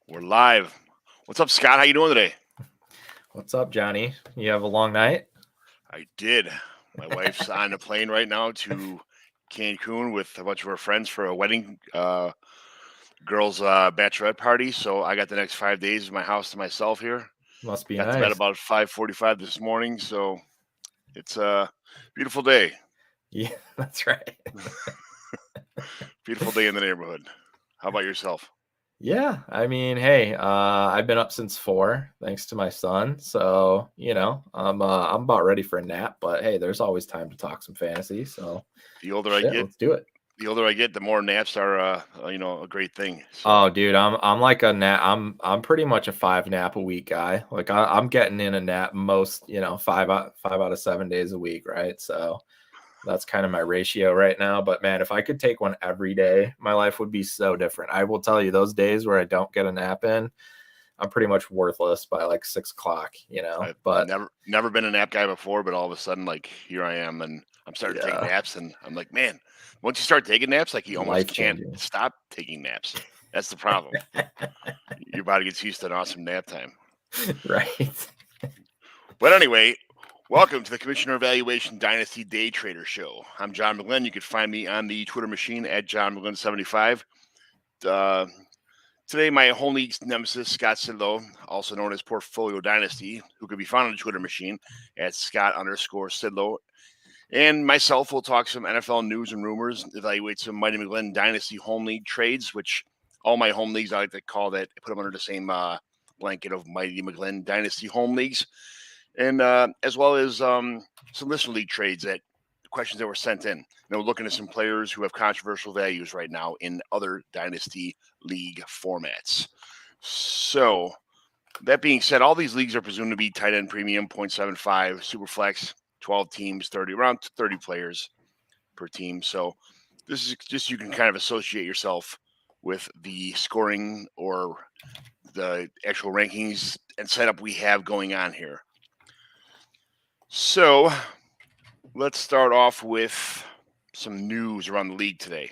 We're live. What's up, Scott? How you doing today? What's up, Johnny? You have a long night? I did. My wife's on a plane right now to Cancun with a bunch of her friends for a wedding, girls' bachelorette party. So I got the next 5 days of my house to myself here. Must be Got to bed nice. about 5:45 this morning, so it's a beautiful day. Yeah, that's right. Beautiful day in the neighborhood. How about yourself? Yeah, I mean, hey, I've been up since 4, thanks to my son. So, I'm about ready for a nap, but hey, there's always time to talk some fantasy. So, The older I shit, get, let's do it. the more naps are, a great thing. So Oh, dude, I'm like a nap. I'm pretty much a 5 nap a week guy. Like I'm getting in a nap most, 5 out of 7 days a week, right? So that's kind of my ratio right now. But man, if I could take one every day, my life would be so different. I will tell you, those days where I don't get a nap in, I'm pretty much worthless by like 6 o'clock, I've But never been a nap guy before, but all of a sudden, like here I am, and I'm starting to take yeah, naps, and I'm like, man, once you start taking naps, like you almost life can't changing. stop taking naps. That's the problem. Your body gets used to an awesome nap time. Right. But anyway, welcome to the Commissioner Evaluation Dynasty Day Trader Show. I'm John McGlynn. You can find me on the Twitter machine at John McGlynn75. Uh, Today, my home league's nemesis, Scott Sidlow, also known as Portfolio Dynasty, who can be found on the Twitter machine at Scott_Sidlow. And myself will talk some NFL news and rumors, evaluate some Mighty McGlynn Dynasty home league trades, which all my home leagues, I like to call that, put them under the same blanket of Mighty McGlynn Dynasty home leagues. And as well as some listener league trades that questions that were sent in. Looking at some players who have controversial values right now in other Dynasty League formats. So, that being said, all these leagues are presumed to be tight end premium, 0.75, Superflex, 12 teams, around 30 players per team. So, this is just you can kind of associate yourself with the scoring or the actual rankings and setup we have going on here. So, let's start off with some news around the league today.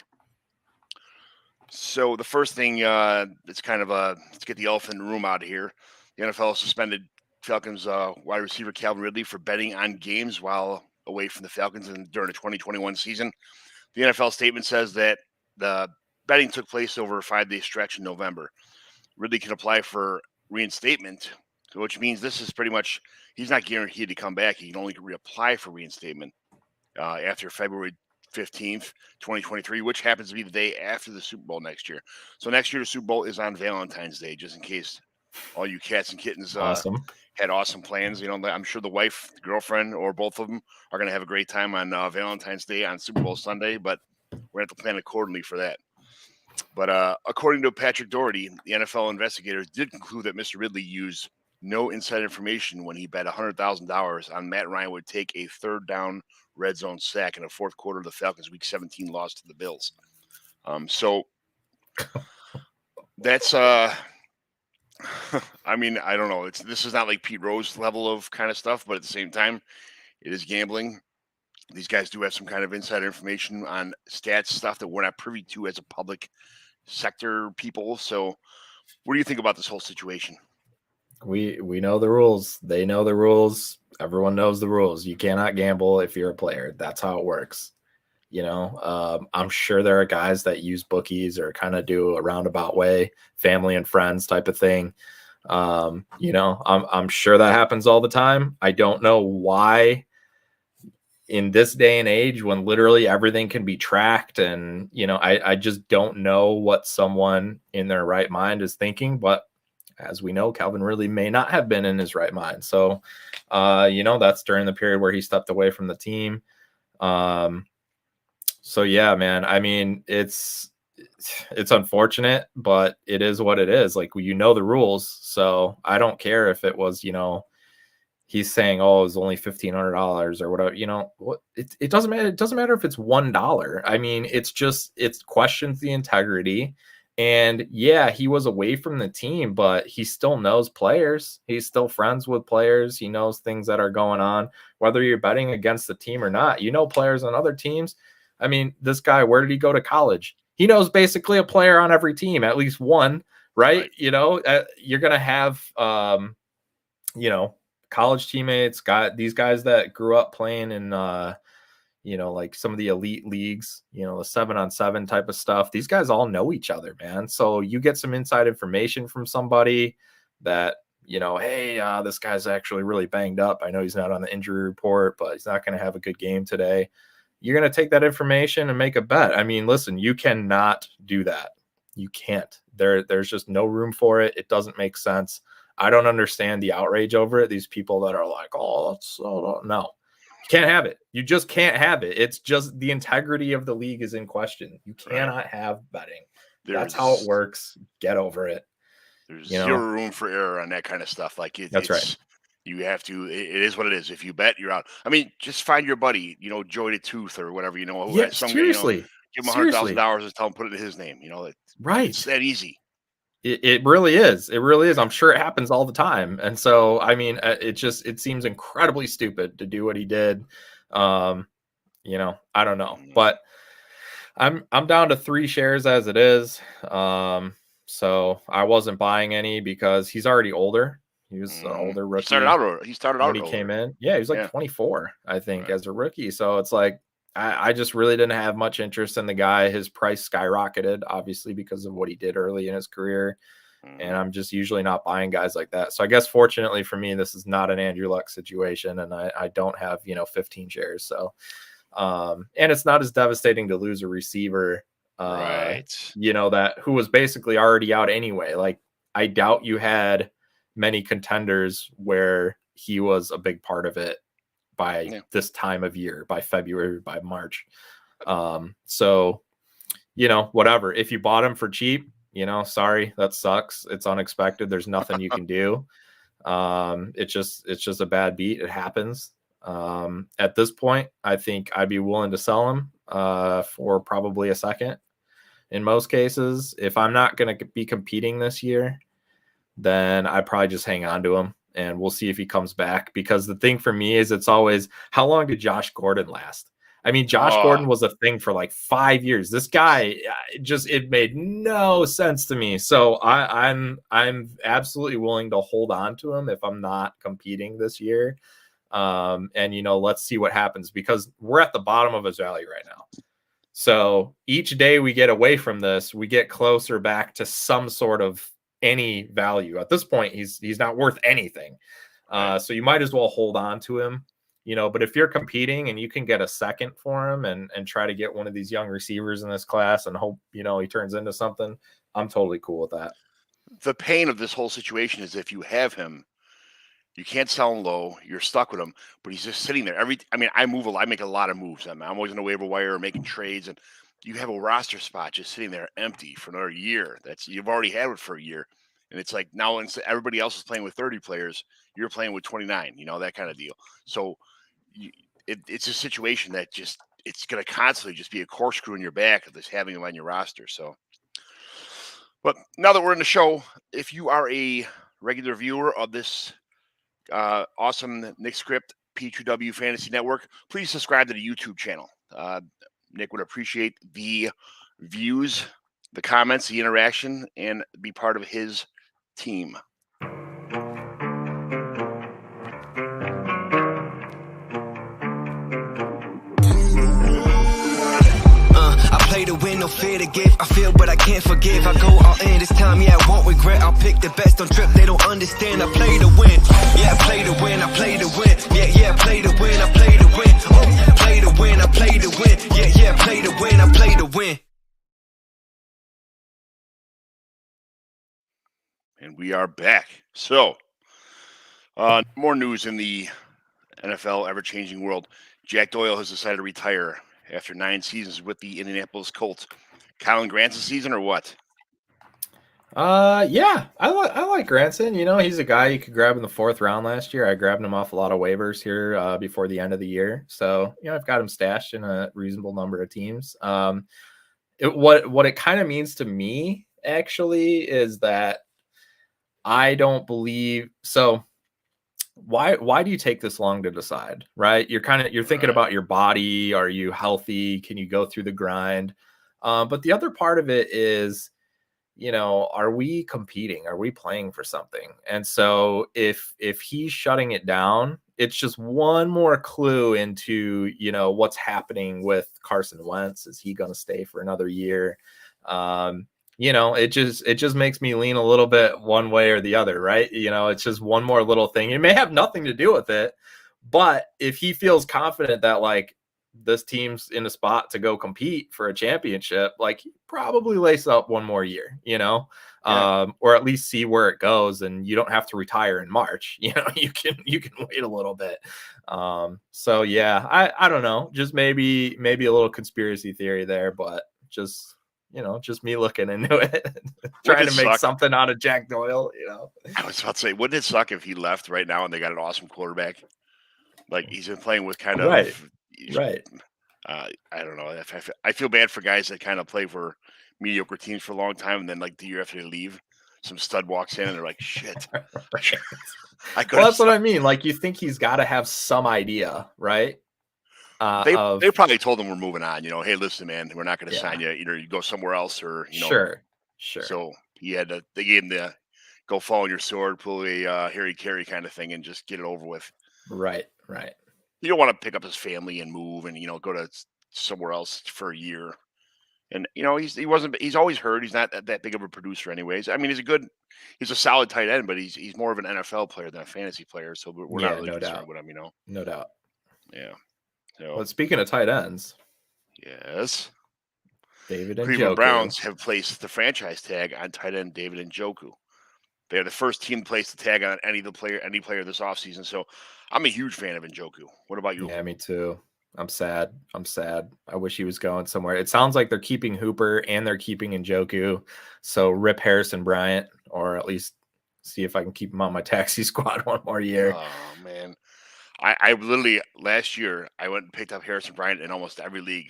So the first thing, it's kind of let's get the elephant in the room out of here. The NFL suspended Falcons wide receiver Calvin Ridley for betting on games while away from the Falcons and during the 2021 season. The NFL statement says that the betting took place over a 5-day stretch in November. Ridley can apply for reinstatement, which means this is pretty much he's not guaranteed to come back. He can only reapply for reinstatement after February 15th, 2023, which happens to be the day after the Super Bowl next year. So next year, the Super Bowl is on Valentine's Day, just in case all you cats and kittens Awesome. had awesome plans. I'm sure the wife, the girlfriend, or both of them are going to have a great time on Valentine's Day on Super Bowl Sunday, but we're going to have to plan accordingly for that. But according to Patrick Doherty, the NFL investigators did conclude that Mr. Ridley used no inside information when he bet $100,000 on Matt Ryan would take a third down red zone sack in the fourth quarter of the Falcons' Week 17 loss to the Bills. So that's I mean, I don't know. This is not like Pete Rose level of kind of stuff, but at the same time, it is gambling. These guys do have some kind of insider information on stats stuff that we're not privy to as a public sector people. So, what do you think about this whole situation? We know the rules. They know the rules. Everyone knows the rules. You cannot gamble if you're a player. That's how it works. I'm sure there are guys that use bookies or kind of do a roundabout way, family and friends type of thing. I'm sure that happens all the time. I don't know why in this day and age when literally everything can be tracked and, I just don't know what someone in their right mind is thinking, but as we know, Calvin really may not have been in his right mind. So, that's during the period where he stepped away from the team. So yeah, man, I mean, it's unfortunate, but it is what it is. Like, the rules. So I don't care if it was, he's saying, oh, it was only $1,500 or whatever, it doesn't matter. It doesn't matter if it's $1. I mean, it questions the integrity. And yeah, he was away from the team, but he still knows players. He's still friends with players. He knows things that are going on, whether you're betting against the team or not. Players on other teams. I mean, this guy, where did he go to college? He knows basically a player on every team, at least one, right? You know, you're going to have, you know, college teammates, these guys that grew up playing in, you know, like some of the elite leagues, you know, the 7-on-7 type of stuff. These guys all know each other, man. So you get some inside information from somebody that, you know, hey, this guy's actually really banged up. I know he's not on the injury report, but he's not going to have a good game today. You're going to take that information and make a bet. I mean, listen, you cannot do that. You can't. There's just no room for it. It doesn't make sense. I don't understand the outrage over it. These people that are like, oh, that's so, no. You can't have it. You just can't have it. It's just the integrity of the league is in question. You cannot have betting. That's how it works. Get over it. There's zero room for error on that kind of stuff. Like that's right. You have to. It is what it is. If you bet, you're out. I mean, just find your buddy. You know, Joey the Tooth or whatever. You know, yeah, seriously. Give him $100,000 and tell him put it in his name. You know, right. It's that easy. It really is. It really is. I'm sure it happens all the time. And so, I mean, it seems incredibly stupid to do what he did. You know, I don't know, but I'm down to 3 shares as it is. So I wasn't buying any because he's already older. He was an older rookie. He started out when he came in. Yeah, he was like 24, I think, as a rookie. So it's like, I just really didn't have much interest in the guy. His price skyrocketed, obviously, because of what he did early in his career. And I'm just usually not buying guys like that. So I guess fortunately for me, this is not an Andrew Luck situation. And I don't have, 15 shares. So, and it's not as devastating to lose a receiver, that who was basically already out anyway. Like, I doubt you had many contenders where he was a big part of it by this time of year, by February, by March. So, whatever. If you bought him for cheap, sorry, that sucks. It's unexpected. There's nothing you can do. It's just a bad beat. It happens. At this point, I think I'd be willing to sell him for probably a second. In most cases, if I'm not going to be competing this year, then I probably just hang on to him and we'll see if he comes back. Because the thing for me is it's always, how long did Josh Gordon last? I mean, Josh Gordon was a thing for like 5 years. This guy it made no sense to me. So I'm absolutely willing to hold on to him if I'm not competing this year. And let's see what happens because we're at the bottom of his value right now. So each day we get away from this, we get closer back to some sort of any value. At this point, he's not worth anything. So you might as well hold on to him, but if you're competing and you can get a second for him and try to get one of these young receivers in this class and hope, he turns into something, I'm totally cool with that. The pain of this whole situation is if you have him, you can't sell him low. You're stuck with him, but he's just sitting there. I make a lot of moves. I'm always on the waiver wire making trades, and you have a roster spot just sitting there empty for another year. You've already had it for a year, and it's like now everybody else is playing with 30 players, you're playing with 29. That kind of deal. So it's a situation that it's going to constantly just be a corkscrew in your back of this having him on your roster. So, but now that we're in the show, if you are a regular viewer of this awesome Nick Script P2W Fantasy Network, please subscribe to the YouTube channel. Nick would appreciate the views, the comments, the interaction, and be part of his team. Play to win, no fear to give. I feel, but I can't forgive. I go all in this time, yeah, I won't regret. I'll pick the best on trip, they don't understand. I play to win, yeah, I play to win, I play to win. Yeah, I play to win, I play to win. Oh, play to win, I play to win. Yeah, I play to win, I play to win. And we are back. So, more news in the NFL ever-changing world. Jack Doyle has decided to retire after 9 seasons with the Indianapolis Colts. Colin Granson's season or what? Yeah, I like Granson. He's a guy you could grab in the 4th round last year. I grabbed him off a lot of waivers here before the end of the year. So, I've got him stashed in a reasonable number of teams. What it kind of means to me actually is that I don't believe so. Why do you take this long to decide, right? You're thinking about your body. Are you healthy? Can you go through the grind? But the other part of it is are we competing? Are we playing for something? And so if he's shutting it down, it's just one more clue into, what's happening with Carson Wentz. Is he going to stay for another year? It just makes me lean a little bit one way or the other, right? It's just one more little thing. It may have nothing to do with it, but if he feels confident that like this team's in a spot to go compete for a championship, like he probably lace up one more year, or at least see where it goes. And you don't have to retire in March. You can wait a little bit. So yeah, I don't know, just maybe a little conspiracy theory there, but just me looking into it, trying to make something out of Jack Doyle. I was about to say, wouldn't it suck if he left right now and they got an awesome quarterback? Like he's been playing with kind of right. I don't know. I feel bad for guys that kind of play for mediocre teams for a long time, and then like the year after they leave, some stud walks in and they're like, "Shit." Well, that's what I mean. Like you think he's got to have some idea, right? They probably told him we're moving on. Hey, listen, man, we're not going to sign you. Either you go somewhere else, or Sure. So they gave him the go fall on your sword, pull a Harry Carey kind of thing, and just get it over with. Right. You don't want to pick up his family and move and go to somewhere else for a year. And he's always hurt. He's not that big of a producer anyways. I mean, he's a solid tight end, but he's more of an NFL player than a fantasy player. So we're not really concerned with him, No doubt. Yeah. So, well, speaking of tight ends, yes, David and Cleveland Browns have placed the franchise tag on tight end David Njoku. They're the first team to place the tag on any player this offseason. So I'm a huge fan of Njoku. What about you? Yeah, me too. I'm sad. I wish he was going somewhere. It sounds like they're keeping Hooper and they're keeping Njoku. So rip Harrison Bryant, or at least see if I can keep him on my taxi squad one more year. Oh, man. I literally last year I went and picked up Harrison Bryant in almost every league,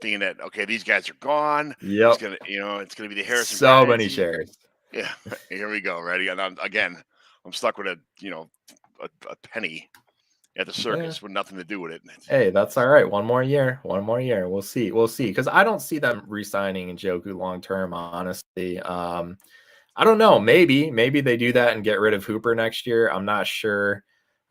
thinking that okay, these guys are gone. Yep. It's gonna be the Harrison. So Bryant. many shares. Yeah, here we go. Ready? And I'm stuck with a penny at the circus with nothing to do with it. Hey, that's all right. One more year. We'll see. Because I don't see them re-signing Njoku long term. Honestly, I don't know. Maybe they do that and get rid of Hooper next year. I'm not sure.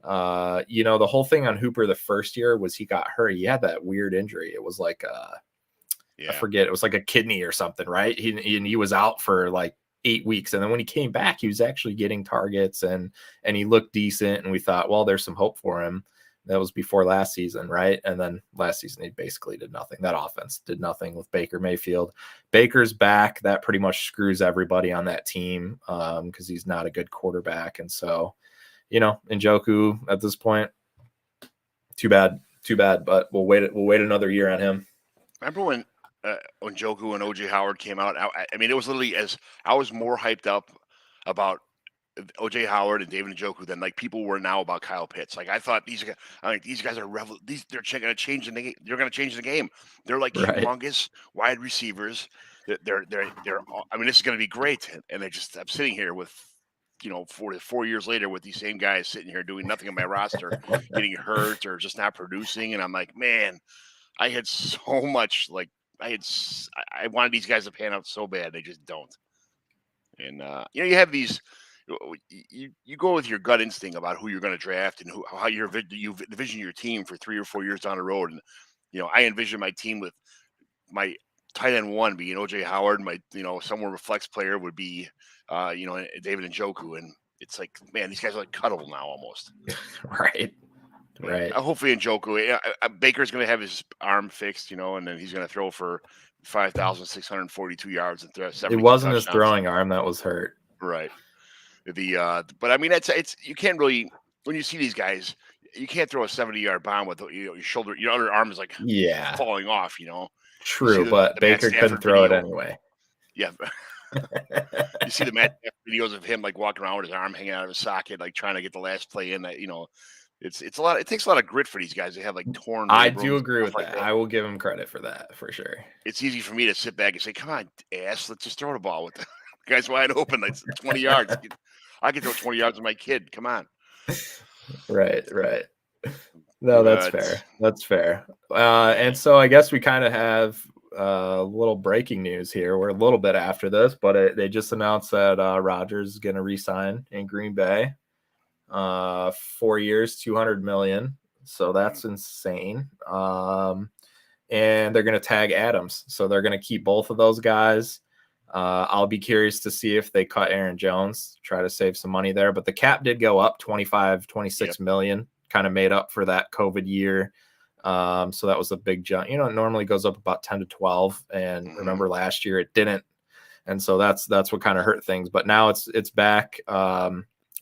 The whole thing on Hooper the first year was he got hurt. He had that weird injury. It was like I forget. It was like a kidney or something, right? He was out for like 8 weeks, and then when he came back, he was actually getting targets and he looked decent. And we thought, well, there's some hope for him. That was before last season, right? And then last season he basically did nothing. That offense did nothing with Baker Mayfield. Baker's back. That pretty much screws everybody on that team because he's not a good quarterback, and so. Njoku at this point, too bad, but we'll wait another year on him. Remember when Njoku and OJ Howard came out? I mean, it was literally as I was more hyped up about OJ Howard and David Njoku than like people were now about Kyle Pitts. Like I thought these guys are they're going to change the game. They're going to change the game. They're like humongous wide receivers. They're I mean, this is going to be great. And I'm sitting here with 4 years later with these same guys sitting here doing nothing on my roster, getting hurt or just not producing. And I'm like, man, I had so much, I wanted these guys to pan out so bad. They just don't. And, you have these, you go with your gut instinct about who you're going to draft and how you envision your team for 3 or 4 years down the road. And, I envision my team with my tight end one being OJ Howard. My, somewhere a flex player would be, David Njoku, and it's like, man, these guys are like cuddable now almost. Right. Hopefully Njoku, Baker's going to have his arm fixed, and then he's going to throw for 5,642 yards and throw 70 It wasn't touchdowns. His throwing arm that was hurt. Right. But I mean, it's you can't really, when you see these guys, you can't throw a 70-yard bomb with your shoulder, your other arm is like falling off, True, but Baker couldn't throw it anyway. Yeah. You see the Matt videos of him like walking around with his arm hanging out of his socket, like trying to get the last play in. That it's a lot. It takes a lot of grit for these guys. They have like torn. I do agree with that. I will give him credit for that for sure. It's easy for me to sit back and say, "Come on, ass, let's just throw the ball with the guy's wide open, like 20 yards. I can throw 20 yards with my kid. Come on." Right. No, that's fair. And so I guess we kind of have little breaking news here. We're a little bit after this, but they just announced that Rodgers is going to re-sign in Green Bay. 4 years, $200 million. So that's insane. And they're going to tag Adams. So they're going to keep both of those guys. I'll be curious to see if they cut Aaron Jones, try to save some money there. But the cap did go up 26 million, kind of made up for that COVID year. So that was a big jump. It normally goes up about 10 to 12. And remember last year it didn't. And so that's what kind of hurt things. But now it's back.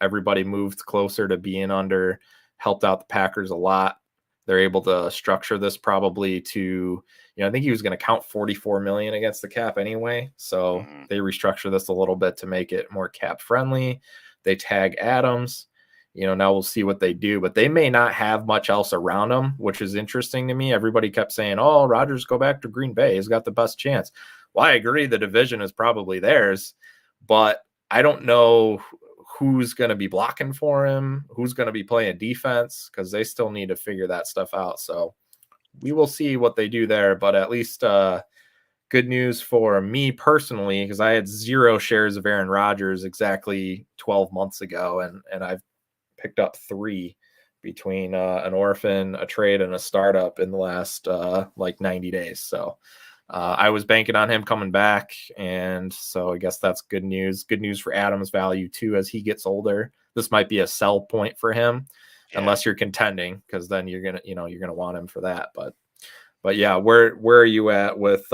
Everybody moved closer to being under, helped out the Packers a lot. They're able to structure this probably to, I think he was going to count 44 million against the cap anyway. So they restructure this a little bit to make it more cap friendly. They tag Adams. Now we'll see what they do, but they may not have much else around them, which is interesting to me. Everybody kept saying, "Oh, Rodgers, go back to Green Bay. He's got the best chance." Well, I agree. The division is probably theirs, but I don't know who's going to be blocking for him, who's going to be playing defense, because they still need to figure that stuff out. So we will see what they do there, but at least good news for me personally, because I had 0 shares of Aaron Rodgers exactly 12 months ago, and I've picked up 3 between an orphan, a trade, and a startup in the last 90 days. So I was banking on him coming back, and so I guess that's good news. Good news for Adams' value too as he gets older. This might be a sell point for him, unless you're contending, because then you're gonna want him for that. But yeah, where are you at with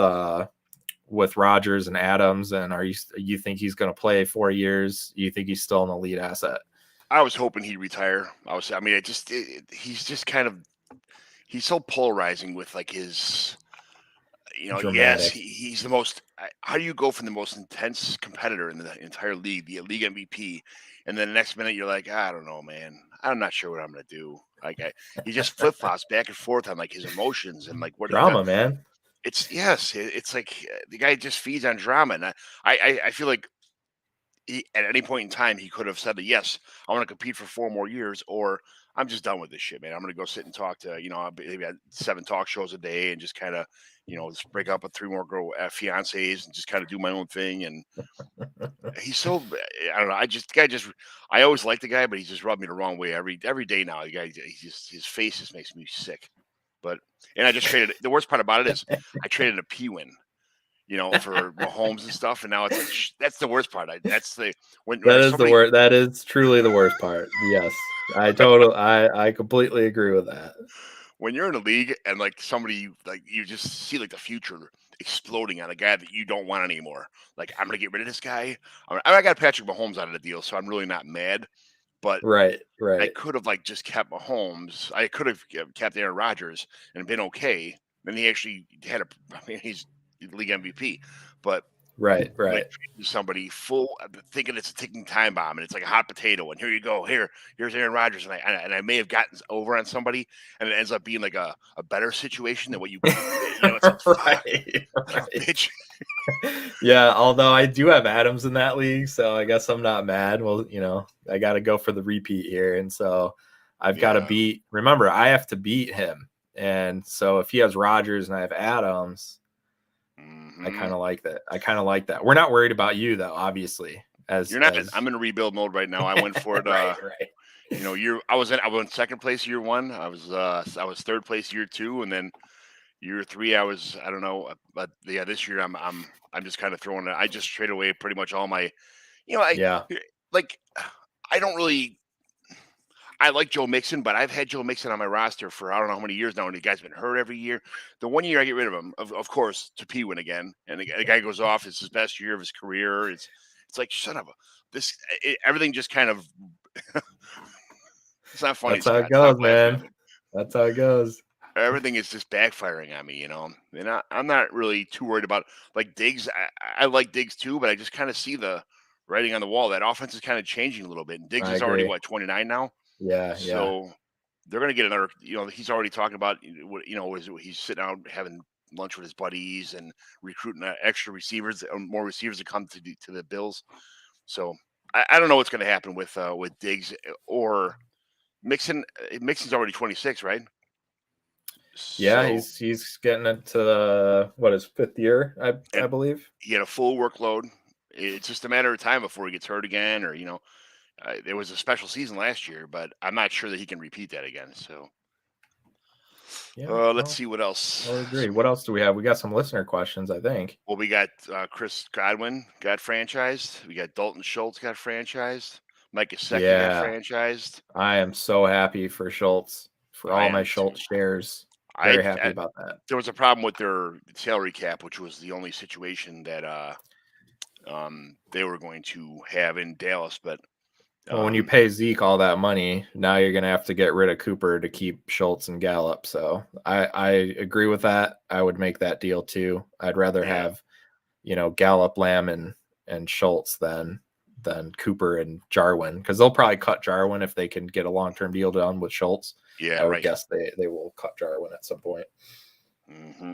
Rodgers and Adams? And you think he's gonna play 4 years? You think he's still an elite asset? I was hoping he'd retire. He's just kind of, he's so polarizing with like his. Dramatic. Yes, he's the most. How do you go from the most intense competitor in the entire league, the league MVP, and then the next minute you're like, I don't know, man. I'm not sure what I'm gonna do. He just flip flops back and forth on like his emotions and like what drama, man. It's like the guy just feeds on drama, and I feel like at any point in time he could have said that, yes, I want to compete for 4 more years, or I'm just done with this shit, man. I'm gonna go sit and talk to maybe 7 talk shows a day and just kind of just break up with 3 more girl fiancés and just kind of do my own thing. And he's so, I don't know. I always liked the guy, but he just rubbed me the wrong way every day now. The guy, his face just makes me sick. And I just traded. The worst part about it is I traded a P-win, for Mahomes and stuff. And now it's like, that's the worst part. That is truly the worst part. Yes, I completely agree with that. When you're in a league and like somebody, like you just see like the future exploding on a guy that you don't want anymore. Like, I'm gonna get rid of this guy. I got Patrick Mahomes out of the deal, so I'm really not mad. But right. I could have like just kept Mahomes. I could have kept Aaron Rodgers and been okay. Then he actually had he's league MVP. But right. Somebody full thinking it's a ticking time bomb and it's like a hot potato. And here you go. Here's Aaron Rodgers. And I may have gotten over on somebody, and it ends up being like a better situation than what you. It's like, right. Bitch. Yeah, although I do have Adams in that league, so I guess I'm not mad. Well, I got to go for the repeat here, and so I've got to beat. Remember, I have to beat him, and so if he has Rodgers and I have Adams. I kind of like that. We're not worried about you though, obviously. You're not. I'm in a rebuild mode right now. I went for it. right. I was in second place year 1. I was third place year 2, and then year 3 I don't know, but yeah, this year I'm just kind of throwing it. I just traded away pretty much all my, I don't really. I like Joe Mixon, but I've had Joe Mixon on my roster for I don't know how many years now, and the guy's been hurt every year. The 1 year I get rid of him, of course, to P-win again, and the guy goes off. It's his best year of his career. It's like, son of a everything just kind of. It's not funny. That's how it goes, man. That's how it goes. Everything is just backfiring on me, And I'm not really too worried about like Diggs. I like Diggs too, but I just kind of see the writing on the wall. That offense is kind of changing a little bit. And Diggs is already 29 now. Yeah. So they're going to get another, he's already talking about, he's sitting out having lunch with his buddies and recruiting extra receivers, more receivers to come to the Bills. So I don't know what's going to happen with Diggs or Mixon. Mixon's already 26, right? Yeah, So, he's getting into his 5th year, I believe. he had a full workload. It's just a matter of time before he gets hurt again, or there was a special season last year, but I'm not sure that he can repeat that again. So, Yeah, let's see what else. I would agree. What else do we have? We got some listener questions, I think. Well, we got Chris Godwin got franchised. We got Dalton Schultz got franchised. Mike Gesicki got Yeah, franchised. I am so happy for Schultz, for I all my am too. Schultz shares. Very happy I about that. there was a problem with their salary cap, which was the only situation that they were going to have in Dallas. But Well, when you pay Zeke all that money, now you're going to have to get rid of Cooper to keep Schultz and Gallup. So I agree with that. I would make that deal too. I'd rather have, Gallup, Lamb, and Schultz than Cooper and Jarwin, because they'll probably cut Jarwin if they can get a long-term deal done with Schultz. Yeah, I would guess they will cut Jarwin at some point. Mm-hmm.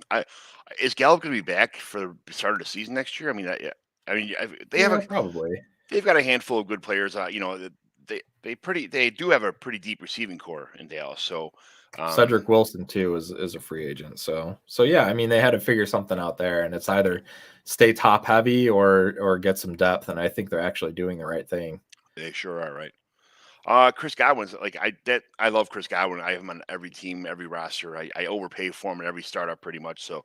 Is Gallup going to be back for the start of the season next year? I mean, Probably. They've got a handful of good players. They do have a pretty deep receiving core in Dallas. So Cedric Wilson too is a free agent. So yeah, I mean, they had to figure something out there, and it's either stay top heavy or get some depth. And I think they're actually doing the right thing. They sure are, right. Chris Godwin's I love Chris Godwin. I have him on every team, every roster. I overpay for him in every startup pretty much. So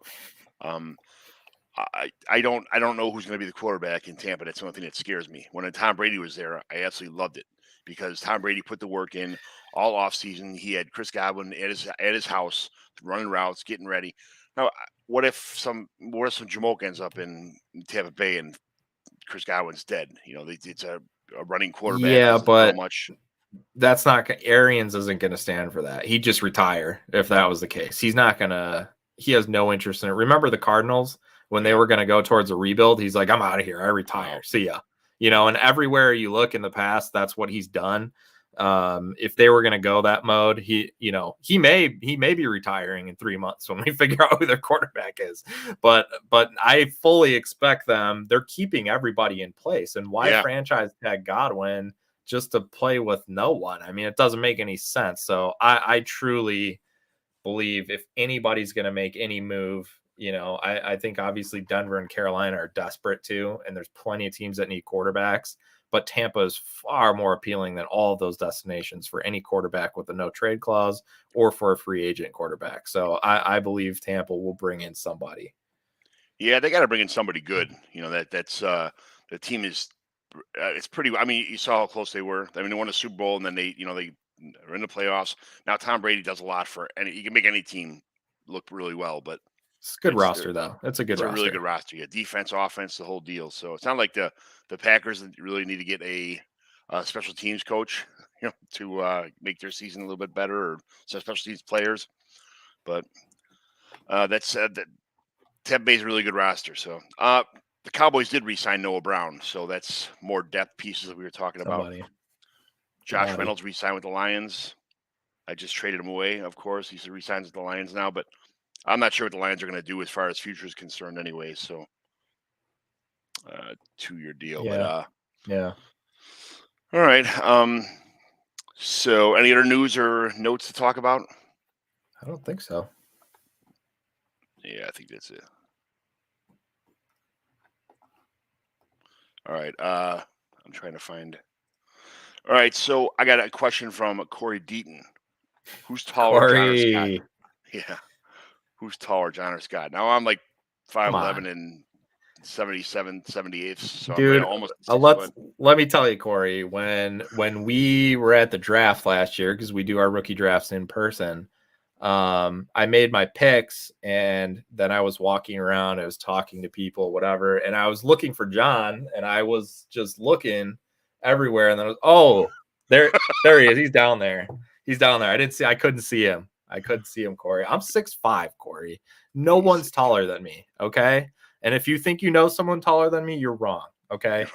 I don't know who's going to be the quarterback in Tampa. That's the only thing that scares me. When Tom Brady was there, I absolutely loved it because Tom Brady put the work in all offseason. He had Chris Godwin at his house running routes, getting ready. Now, what if some Jamoke ends up in Tampa Bay and Chris Godwin's dead? It's a running quarterback. Yeah, but much. That's not Arians isn't going to stand for that. He'd just retire if that was the case. He's not going to. He has no interest in it. Remember the Cardinals when they were going to go towards a rebuild? He's like, I'm out of here. I retire. Wow. See ya. And everywhere you look in the past, that's what he's done. If they were going to go that mode, he may be retiring in 3 months when we figure out who their quarterback is. But I fully expect them. They're keeping everybody in place. And why franchise tag Godwin just to play with no one? I mean, it doesn't make any sense. So I truly believe if anybody's going to make any move, I think obviously Denver and Carolina are desperate too, and there's plenty of teams that need quarterbacks, but Tampa is far more appealing than all of those destinations for any quarterback with a no trade clause or for a free agent quarterback. So I believe Tampa will bring in somebody. Yeah, they got to bring in somebody good. That's the team is. It's pretty. I mean, you saw how close they were. I mean, they won a Super Bowl, and then they are in the playoffs. Now Tom Brady does a lot for any. He can make any team look really well, but it's a good roster though. It's a really good roster. Yeah, defense, offense, the whole deal. So it's not like the Packers really need to get a special teams coach, to make their season a little bit better, or some special teams players. But that's that. Tampa Bay's a really good roster. So the Cowboys did re-sign Noah Brown, so that's more depth pieces that we were talking about. Josh Reynolds re-signed with the Lions. I just traded him away, of course. He's re-signs with the Lions now, but I'm not sure what the Lions are going to do as far as future is concerned anyway. So 2-year deal. Yeah. But, all right. So any other news or notes to talk about? I don't think so. Yeah, I think that's it. All right. I'm trying to find. All right. So I got a question from Corey Deaton. Who's taller, John or Scott? Yeah. Who's taller, John or Scott? Now I'm like 5'11" and 77, 78. So dude, I'm almost. Let me tell you, Corey, when we were at the draft last year, because we do our rookie drafts in person, I made my picks, and then I was walking around, I was talking to people, whatever, and I was looking for John, and I was just looking everywhere, and then there he is. He's down there. I couldn't see him. Corey. I'm 6'5", Corey. No one's taller than me, okay? And if you think you know someone taller than me, you're wrong, okay?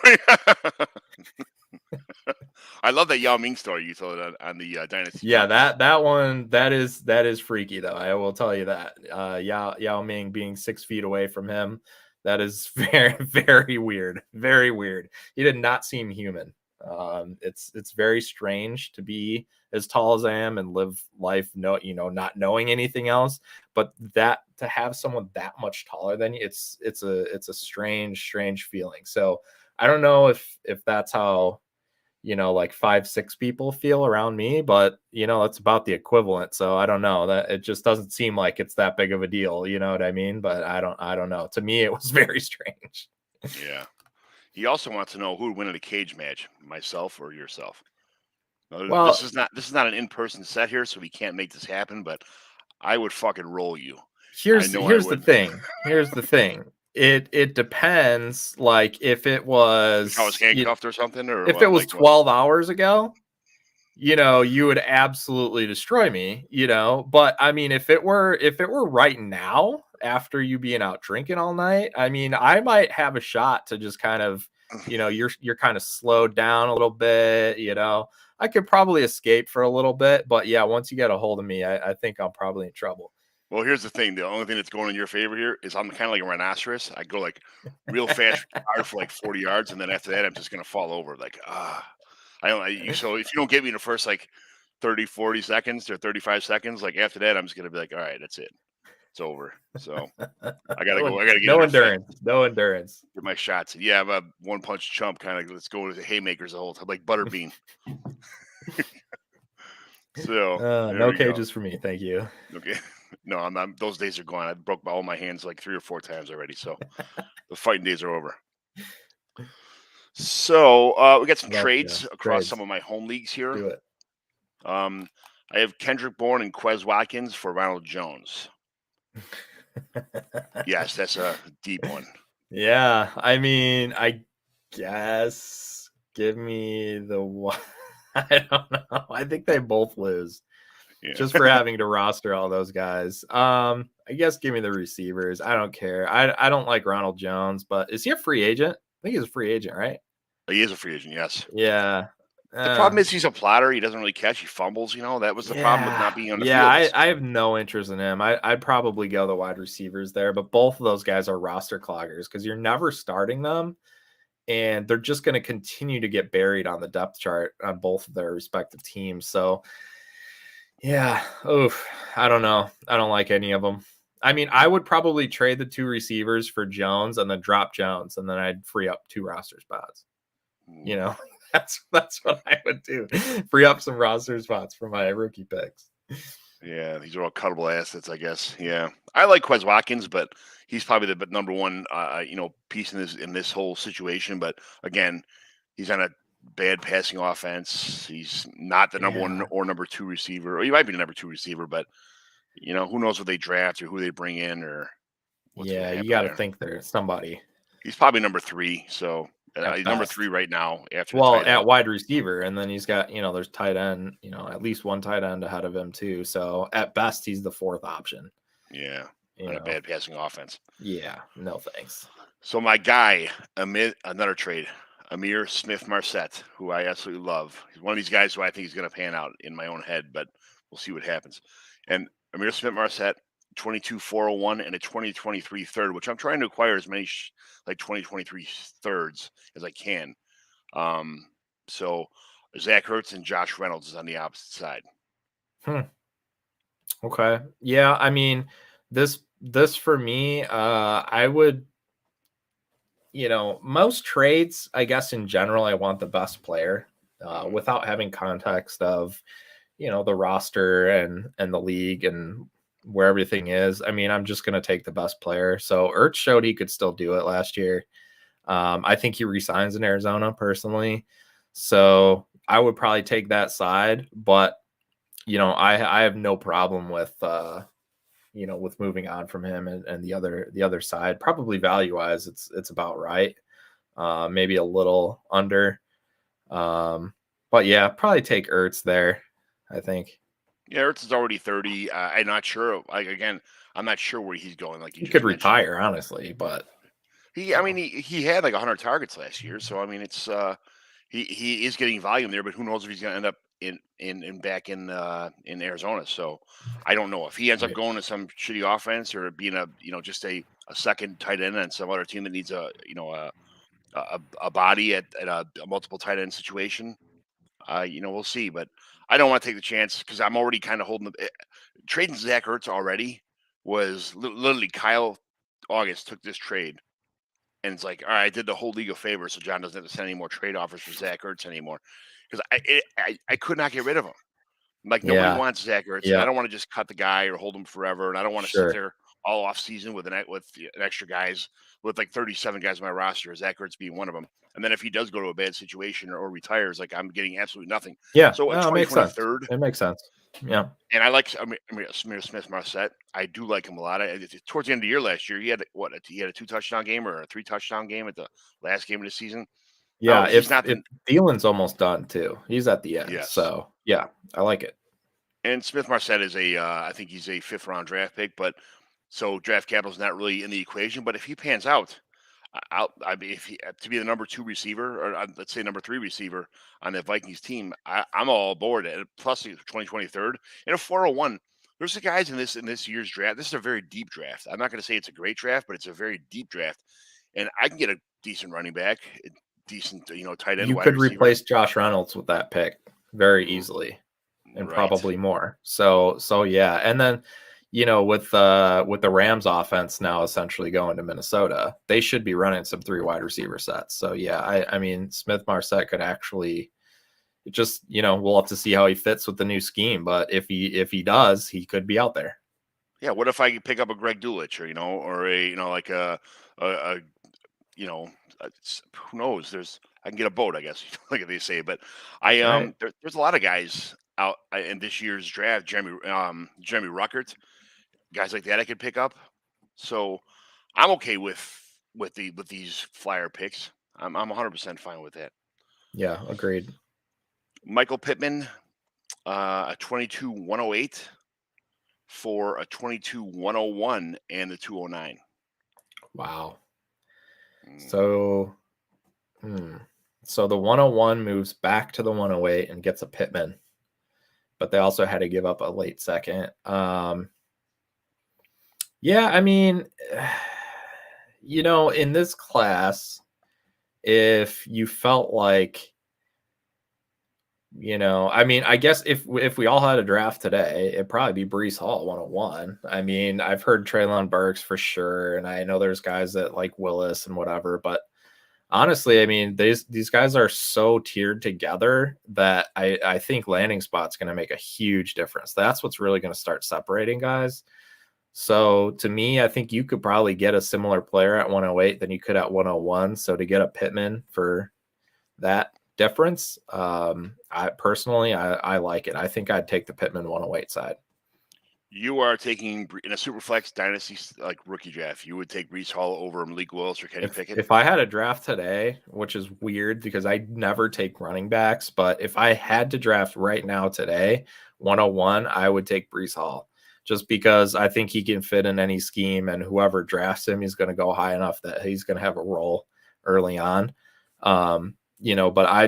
I love that Yao Ming story you told on the Dynasty. Yeah, that one, that is freaky though. I will tell you that. Yao Ming being 6 feet away from him, that is very, very weird. Very weird. He did not seem human. It's very strange to be as tall as I am and live life not knowing anything else. But that to have someone that much taller than you, it's a strange feeling. So I don't know if that's how like 5'6" people feel around me, but it's about the equivalent. So I don't know, that it just doesn't seem like it's that big of a deal. You know what I mean? But I don't know. To me, it was very strange. Yeah. He also wants to know who would win in a cage match, myself or yourself. No, Well, this is not an in-person set here, so we can't make this happen. But I would fucking roll you. Here's the thing. Here's the thing. It depends. Like if it was, if I was handcuffed or something, or if it was 12 hours ago, you would absolutely destroy me. But I mean, if it were right now, after you being out drinking all night, I mean, I might have a shot to just kind of, you're kind of slowed down a little bit. I could probably escape for a little bit, but yeah, once you get a hold of me, I think I'm probably in trouble. Well, here's the thing. The only thing that's going in your favor here is I'm kind of like a rhinoceros. I go like real fast for like 40 yards, and then after that, I'm just gonna fall over. Like I don't. So if you don't get me in the first like 30, 40 seconds or 35 seconds, like after that, I'm just gonna be like, all right, that's it. It's over. So I gotta go. I gotta get no endurance. No endurance. Get my shots. Yeah, I'm a one punch chump kind of. Let's go to the haymakers the whole time, like Butterbean. So no cages for me, thank you. Okay. No, I'm not. Those days are gone. I broke all my hands like 3 or 4 times already. So the fighting days are over. So we got some trades across some of my home leagues here. Do it. I have Kendrick Bourne and Quez Watkins for Ronald Jones. Yes, that's a deep one. Yeah, I mean, I guess give me the one. I don't know. I think they both lose. Yeah. Just for having to roster all those guys. I guess give me the receivers. I don't care. I don't like Ronald Jones, but is he a free agent? I think he's a free agent, right? He is a free agent, yes. Yeah. The problem is he's a plotter. He doesn't really catch. He fumbles. That was the problem with not being on the field. Yeah, I have no interest in him. I'd probably go the wide receivers there, but both of those guys are roster cloggers because you're never starting them, and they're just going to continue to get buried on the depth chart on both of their respective teams. So, yeah, I don't know. I don't like any of them. I mean, I would probably trade the 2 receivers for Jones and then drop Jones, and then I'd free up 2 roster spots. That's what I would do. Free up some roster spots for my rookie picks. Yeah, these are all cuttable assets, I guess. Yeah, I like Quez Watkins, but he's probably the number one, piece in this whole situation. But again, he's on a bad passing offense. He's not the number 1 or number 2 receiver, or he might be the number 2 receiver. But who knows what they draft or who they bring in or. You got to think there's somebody. He's probably number 3, so. He's number 3 right now. At wide receiver, and then he's got there's tight end, at least one tight end ahead of him too. So at best, he's the 4th option. Yeah, on a bad passing offense. Yeah, no thanks. So my guy, another trade, Amir Smith-Marset, who I absolutely love. He's one of these guys who I think is going to pan out in my own head, but we'll see what happens. And Amir Smith-Marset, 22,401 and a 2023 third, which I'm trying to acquire as many 2023 thirds as I can. So Zach Ertz and Josh Reynolds is on the opposite side. Okay. Yeah, I mean, this for me, I would, most trades, I guess in general, I want the best player without having context of, the roster and the league and where everything is. I mean, I'm just going to take the best player. So Ertz showed he could still do it last year. I think he resigns in Arizona personally. So I would probably take that side, but I have no problem with, with moving on from him and the other side. Probably value wise, it's about right. Maybe a little under. But yeah, probably take Ertz there, I think. Yeah, Ertz is already 30. I'm not sure. I'm not sure where he's going. Like he could retire, honestly, but he had like 100 targets last year. So I mean, it's he is getting volume there, but who knows if he's going to end up back in Arizona. So I don't know if he ends up going to some shitty offense or being just a second tight end on some other team that needs a a body at a multiple tight end situation. We'll see, but I don't want to take the chance because I'm already kind of holding the trading Zach Ertz already was literally Kyle August took this trade. And it's like, all right, I did the whole league a favor, so John doesn't have to send any more trade offers for Zach Ertz anymore, because I could not get rid of him. Like nobody wants Zach Ertz, and I don't want to just cut the guy or hold him forever, and I don't want to sit there all off season with an extra guys with like 37 guys on my roster, Zach Ertz being one of them. And then if he does go to a bad situation or retires, like I'm getting absolutely nothing. Yeah, so it makes sense. It makes sense. Yeah, and I like Smith Marset. I do like him a lot. Towards the end of the year last year, he had a 2-touchdown game or a 3-touchdown game at the last game of the season. Yeah, if Thielen's almost done too, he's at the end. Yes. So yeah, I like it. And Smith Marset is I think he's a 5th round draft pick, but so draft capital's not really in the equation. But if he pans out, if he to be the number 2 receiver, or let's say number 3 receiver on the Vikings team, I'm all aboard at plus 2023 and a 401. There's the guys in this year's draft. This is a very deep draft. I'm not going to say it's a great draft, but it's a very deep draft, and I can get a decent running back, decent tight end. You could replace Josh Reynolds with that pick very easily, and probably more. So yeah, and then. With the Rams offense now essentially going to Minnesota, they should be running some 3 wide receiver sets. So yeah, I mean Smith Marset could actually just we'll have to see how he fits with the new scheme. But if he does, he could be out there. Yeah, what if I could pick up a Greg Dulcich or like a who knows? I can get a boat, I guess, like they say. But there's a lot of guys out in this year's draft. Jeremy Ruckert. Guys like that I could pick up, so I'm okay with these flyer picks. I'm 100% fine with that. Yeah, agreed. Michael Pittman, a 22-108 for a 22-101 and the 209. Wow. So the 101 moves back to the 108 and gets a Pittman, but they also had to give up a late second. Yeah, I mean, in this class, if you felt like, I mean, I guess if we all had a draft today, it'd probably be Breece Hall 101. I mean, I've heard Treylon Burks for sure, and I know there's guys that like Willis and whatever, but honestly, I mean, these guys are so tiered together that I think landing spot's going to make a huge difference. That's what's really going to start separating guys. So to me, I think you could probably get a similar player at 108 than you could at 101. So to get a Pittman for that difference, I personally like it. I think I'd take the Pittman 108 side. You are taking in a Superflex Dynasty like rookie draft. You would take Breece Hall over Malik Willis or Kenny Pickett. If I had a draft today, which is weird because I never take running backs, but if I had to draft right now today, 101, I would take Breece Hall. Just because I think he can fit in any scheme, and whoever drafts him, he's going to go high enough that he's going to have a role early on. But I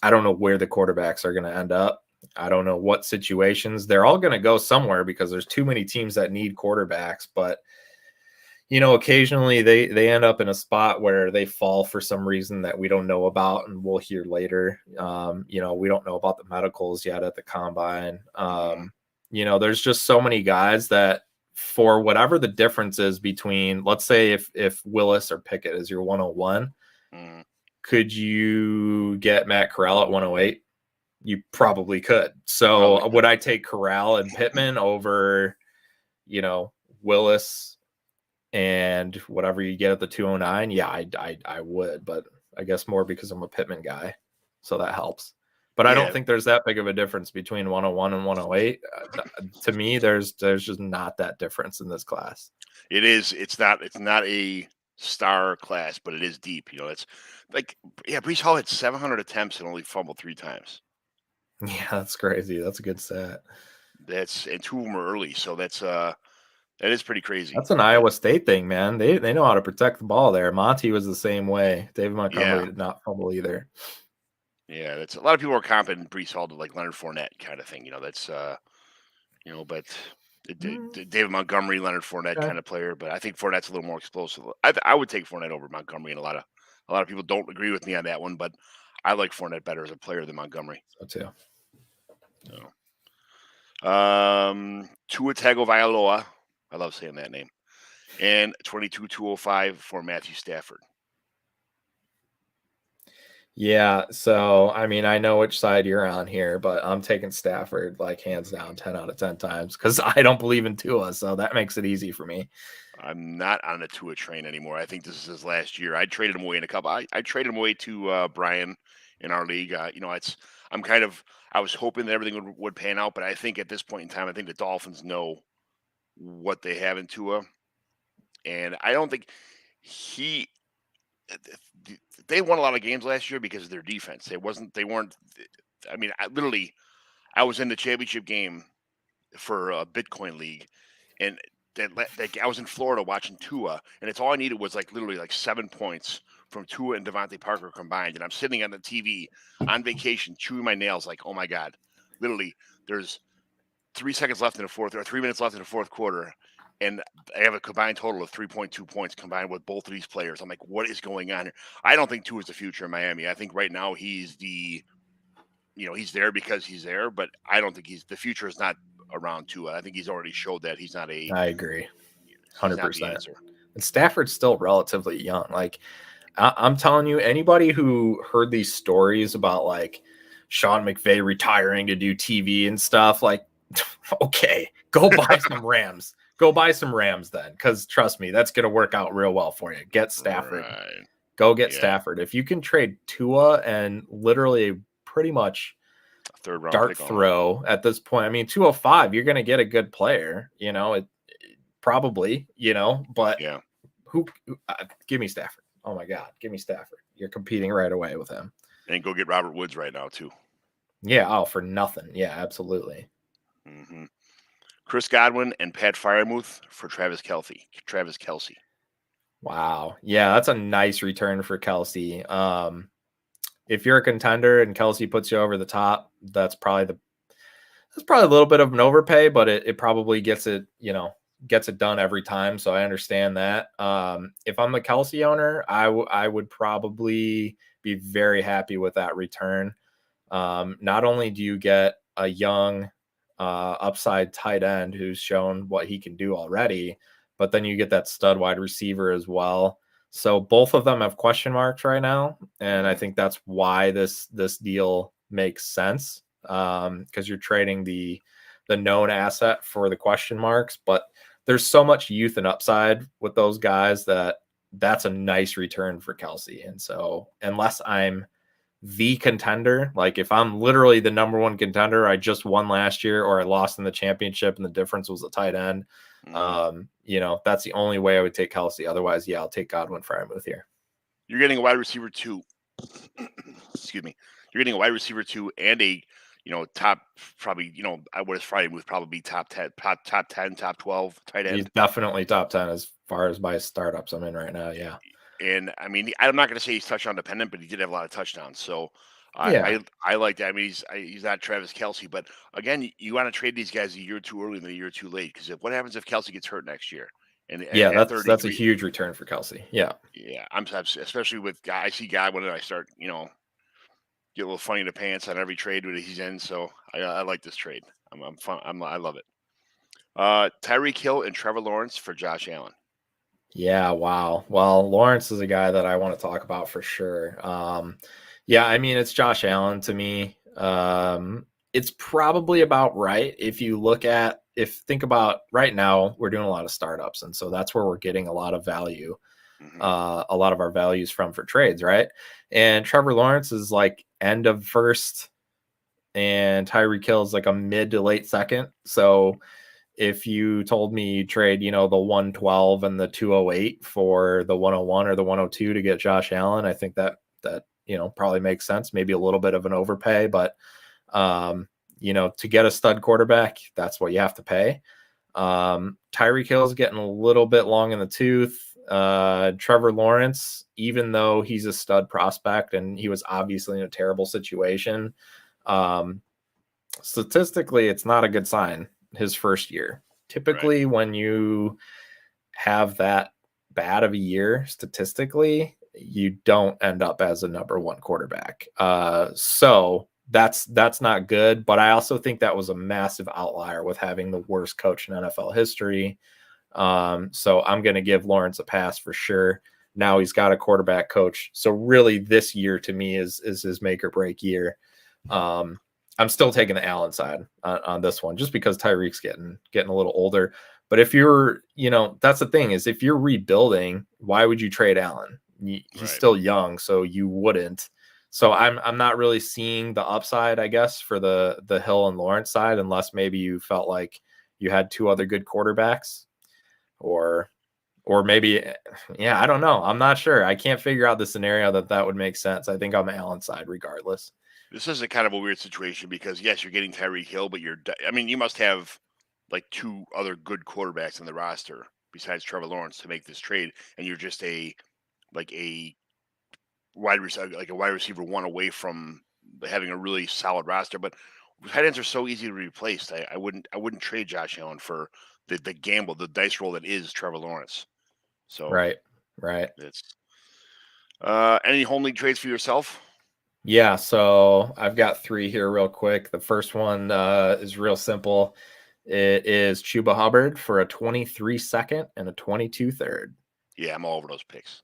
don't know where the quarterbacks are going to end up. I don't know what situations. They're all going to go somewhere because there's too many teams that need quarterbacks. But, occasionally they end up in a spot where they fall for some reason that we don't know about, and we'll hear later. We don't know about the medicals yet at the combine. There's just so many guys that for whatever the difference is between, let's say if Willis or Pickett is your 101, could you get Matt Corral at 108? You probably could. So would I take Corral and Pittman over, Willis and whatever you get at the 209? Yeah, I would, but I guess more because I'm a Pittman guy. So that helps. But I don't think there's that big of a difference between 101 and 108. To me, there's just not that difference in this class. It is. It's not a star class, but it is deep. It's like, Breece Hall had 700 attempts and only fumbled 3 times. Yeah, that's crazy. That's a good stat. And 2 of them are early, so that is pretty crazy. That's an Iowa State thing, man. They know how to protect the ball there. Monty was the same way. David Montgomery did not fumble either. Yeah, that's a lot of people are comparing Breece Hall to like Leonard Fournette kind of thing. That's but David Montgomery, Leonard Fournette kind of player. But I think Fournette's a little more explosive. I would take Fournette over Montgomery in a lot A lot of people don't agree with me on that one, but I like Fournette better as a player than Montgomery. So too. So, Tua Tagovailoa, I love saying that name, and 22,205 for Matthew Stafford. Yeah, so I mean, I know which side you're on here, but I'm taking Stafford like hands down 10 out of 10 times because I don't believe in Tua, so that makes it easy for me. I'm not on the Tua train anymore. I think this is his last year. I traded him away in a couple. I traded him away to Brian in our league. I was hoping that everything would pan out, but I think at this point in time, I think the Dolphins know what they have in Tua, and I don't think they won a lot of games last year because of their defense. They weren't. I mean, I was in the championship game for a Bitcoin league, and I was in Florida watching Tua, and it's all I needed was literally 7 points from Tua and Devontae Parker combined, and I'm sitting on the TV on vacation chewing my nails like, oh my god, literally, there's 3 seconds left in the fourth, or 3 minutes left in the fourth quarter, and I have a combined total of 3.2 points combined with both of these players. I'm like, what is going on here? I don't think Tua is the future in Miami. I think right now he's he's there because he's there, but I don't think the future is not around Tua. I think he's already showed that he's not a. I agree, 100%. And Stafford's still relatively young. Like I'm telling you, anybody who heard these stories about like Sean McVay retiring to do TV and stuff, like, okay, go buy some Rams. Go buy some Rams then, because trust me, that's going to work out real well for you. Get Stafford. Right. Go get Stafford. If you can trade Tua and literally pretty much third round dart throw at this point, I mean, 205, you're going to get a good player, it probably, but who give me Stafford. Oh my God, give me Stafford. You're competing right away with him. And go get Robert Woods right now too. Yeah. Oh, for nothing. Yeah, absolutely. Mm-hmm. Chris Godwin and Pat Freiermuth for Travis Kelce. Wow. Yeah, that's a nice return for Kelce. If you're a contender and Kelce puts you over the top, that's probably a little bit of an overpay, but it probably gets it done every time. So I understand that. If I'm the Kelce owner, I would probably be very happy with that return. Not only do you get a young upside tight end who's shown what he can do already, but then you get that stud wide receiver as well. So both of them have question marks right now, and I think that's why this deal makes sense, because you're trading the known asset for the question marks. But there's so much youth and upside with those guys that's a nice return for Kelce. And so unless I'm the contender, like if I'm literally the number one contender, I just won last year or I lost in the championship and the difference was a tight end, that's the only way I would take Kelce. Otherwise, I'll take Godwin Freiermuth here. You're getting a wide receiver 2. Excuse me. You're getting a wide receiver 2 and a top, probably, what is Freiermuth probably top 10, top 12 tight end. He's definitely top 10 as far as my startups I'm in right now. Yeah. And I mean, I'm not going to say he's touchdown dependent, but he did have a lot of touchdowns. So I like that. I mean, he's not Travis Kelce, but again, you want to trade these guys a year too early than a year too late. Because what happens if Kelce gets hurt next year? And that's a huge return for Kelce. Yeah. Yeah. I'm especially with I see Godwin and I start, get a little funny in the pants on every trade that he's in. So I like this trade. I'm fun. I love it. Tyreek Hill and Trevor Lawrence for Josh Allen. Yeah, wow. Well, Lawrence is a guy that I want to talk about for sure. I mean, it's Josh Allen to me. It's probably about right. Think about right now, we're doing a lot of startups. And so that's where we're getting a lot of value, a lot of our values for trades, right? And Trevor Lawrence is like end of first and Tyreek Hill is like a mid to late second. So if you told me you trade, the 112 and the 208 for the 101 or the 102 to get Josh Allen, I think that probably makes sense. Maybe a little bit of an overpay, but to get a stud quarterback, that's what you have to pay. Tyreek Hill is getting a little bit long in the tooth. Trevor Lawrence, even though he's a stud prospect and he was obviously in a terrible situation, statistically, it's not a good sign. His first year. Typically, when you have that bad of a year, statistically, you don't end up as a number one quarterback. So that's not good. But I also think that was a massive outlier with having the worst coach in NFL history. So I'm going to give Lawrence a pass for sure. Now he's got a quarterback coach. So really this year to me is his make or break year. I'm still taking the Allen side on this one, just because Tyreek's getting a little older. But if you're, that's the thing, is if you're rebuilding, why would you trade Allen? He's still young, so you wouldn't. So I'm not really seeing the upside, I guess, for the Hill and Lawrence side, unless maybe you felt like you had two other good quarterbacks, or maybe, yeah, I don't know. I'm not sure. I can't figure out the scenario that would make sense. I think I'm Allen's side regardless. This is a kind of a weird situation because, yes, you're getting Tyreek Hill, but you must have like two other good quarterbacks on the roster besides Trevor Lawrence to make this trade, and you're just a wide receiver one away from having a really solid roster. But tight ends are so easy to replace. I wouldn't trade Josh Allen for the gamble, the dice roll that is Trevor Lawrence. So right. It's any home league trades for yourself? Yeah, so I've got three here real quick. The first one is real simple. It is Chuba Hubbard for a 23 second and a 22 third. Yeah, I'm all over those picks.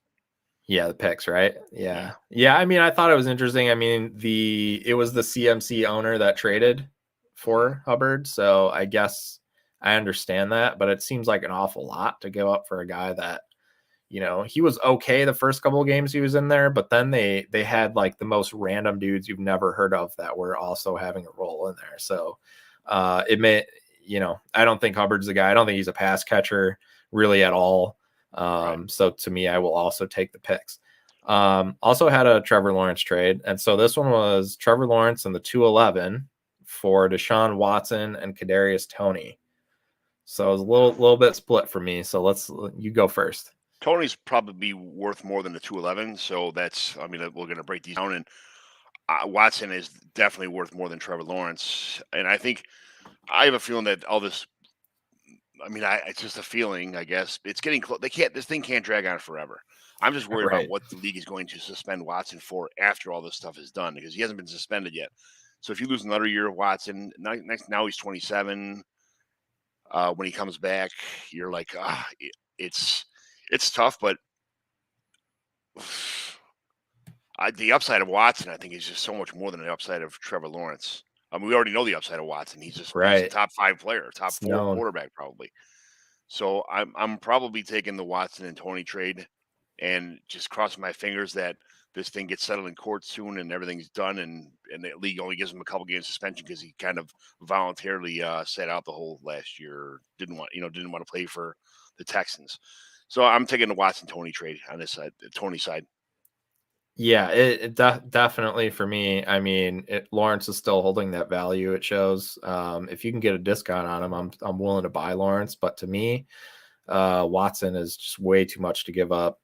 Yeah, the picks, right? Yeah. I mean, I thought it was interesting. I mean, it was the CMC owner that traded for Hubbard, so I guess I understand that, but it seems like an awful lot to give up for a guy that, he was okay the first couple of games he was in there, but then they had like the most random dudes you've never heard of that were also having a role in there. So it may, I don't think Hubbard's the guy. I don't think he's a pass catcher really at all. So to me, I will also take the picks. Also had a Trevor Lawrence trade. And so this one was Trevor Lawrence and the 211 for Deshaun Watson and Kadarius Toney. So it was a little bit split for me. So you go first. Tony's probably worth more than the 211. So we're going to break these down. And Watson is definitely worth more than Trevor Lawrence. And I think I have a feeling that all this, it's just a feeling, I guess. It's getting close. This thing can't drag on forever. I'm just worried about what the league is going to suspend Watson for after all this stuff is done, because he hasn't been suspended yet. So if you lose another year of Watson, now he's 27. When he comes back, you're like, it's tough, but the upside of Watson, I think, is just so much more than the upside of Trevor Lawrence. We already know the upside of Watson. He's just he's a top 5 player, top 4 quarterback probably. So I'm probably taking the Watson and Toney trade, and just crossing my fingers that this thing gets settled in court soon and everything's done, and the league only gives him a couple games suspension because he kind of voluntarily sat out the whole last year. Didn't want to play for the Texans. So I'm taking the Watson Toney trade on this side, the Toney side. Yeah, it definitely for me. I mean, Lawrence is still holding that value. It shows. If you can get a discount on him, I'm willing to buy Lawrence. But to me, Watson is just way too much to give up.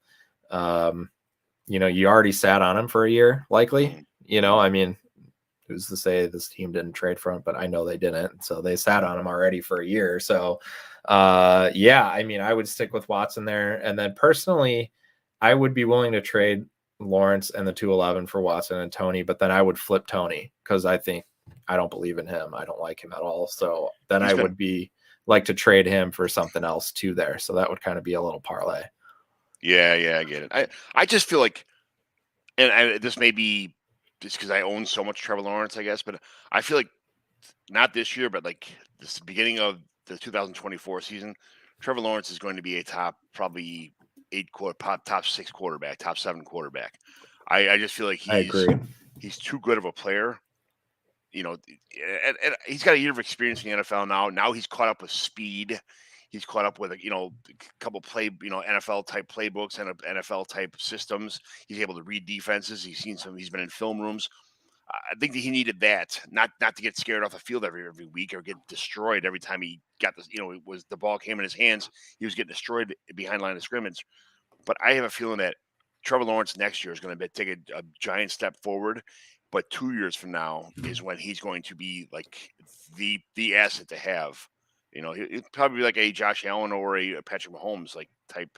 You already sat on him for a year, likely. Who's to say this team didn't trade for him? But I know they didn't. So they sat on him already for a year. So, I would stick with Watson there. And then personally, I would be willing to trade Lawrence and the 211 for Watson and Toney, but then I would flip Toney because I don't believe in him. I don't like him at all. So then I would be like to trade him for something else too there. So that would kind of be a little parlay. Yeah, I get it. I just feel like, and this may be just because I own so much Trevor Lawrence, I guess, but I feel like not this year, but like this beginning of the 2024 season, Trevor Lawrence is going to be a top probably top 6 quarterback, top 7 quarterback. I just feel like he's too good of a player. And he's got a year of experience in the NFL now. Now he's caught up with speed. He's caught up with a couple NFL type playbooks and NFL type systems. He's able to read defenses. He's been in film rooms. I think that he needed that, not to get scared off the field every week or get destroyed every time he got this. It was the ball came in his hands. He was getting destroyed behind line of scrimmage. But I have a feeling that Trevor Lawrence next year is going to take a giant step forward. But 2 years from now is when he's going to be like the asset to have. He'd probably be like a Josh Allen or a Patrick Mahomes like type,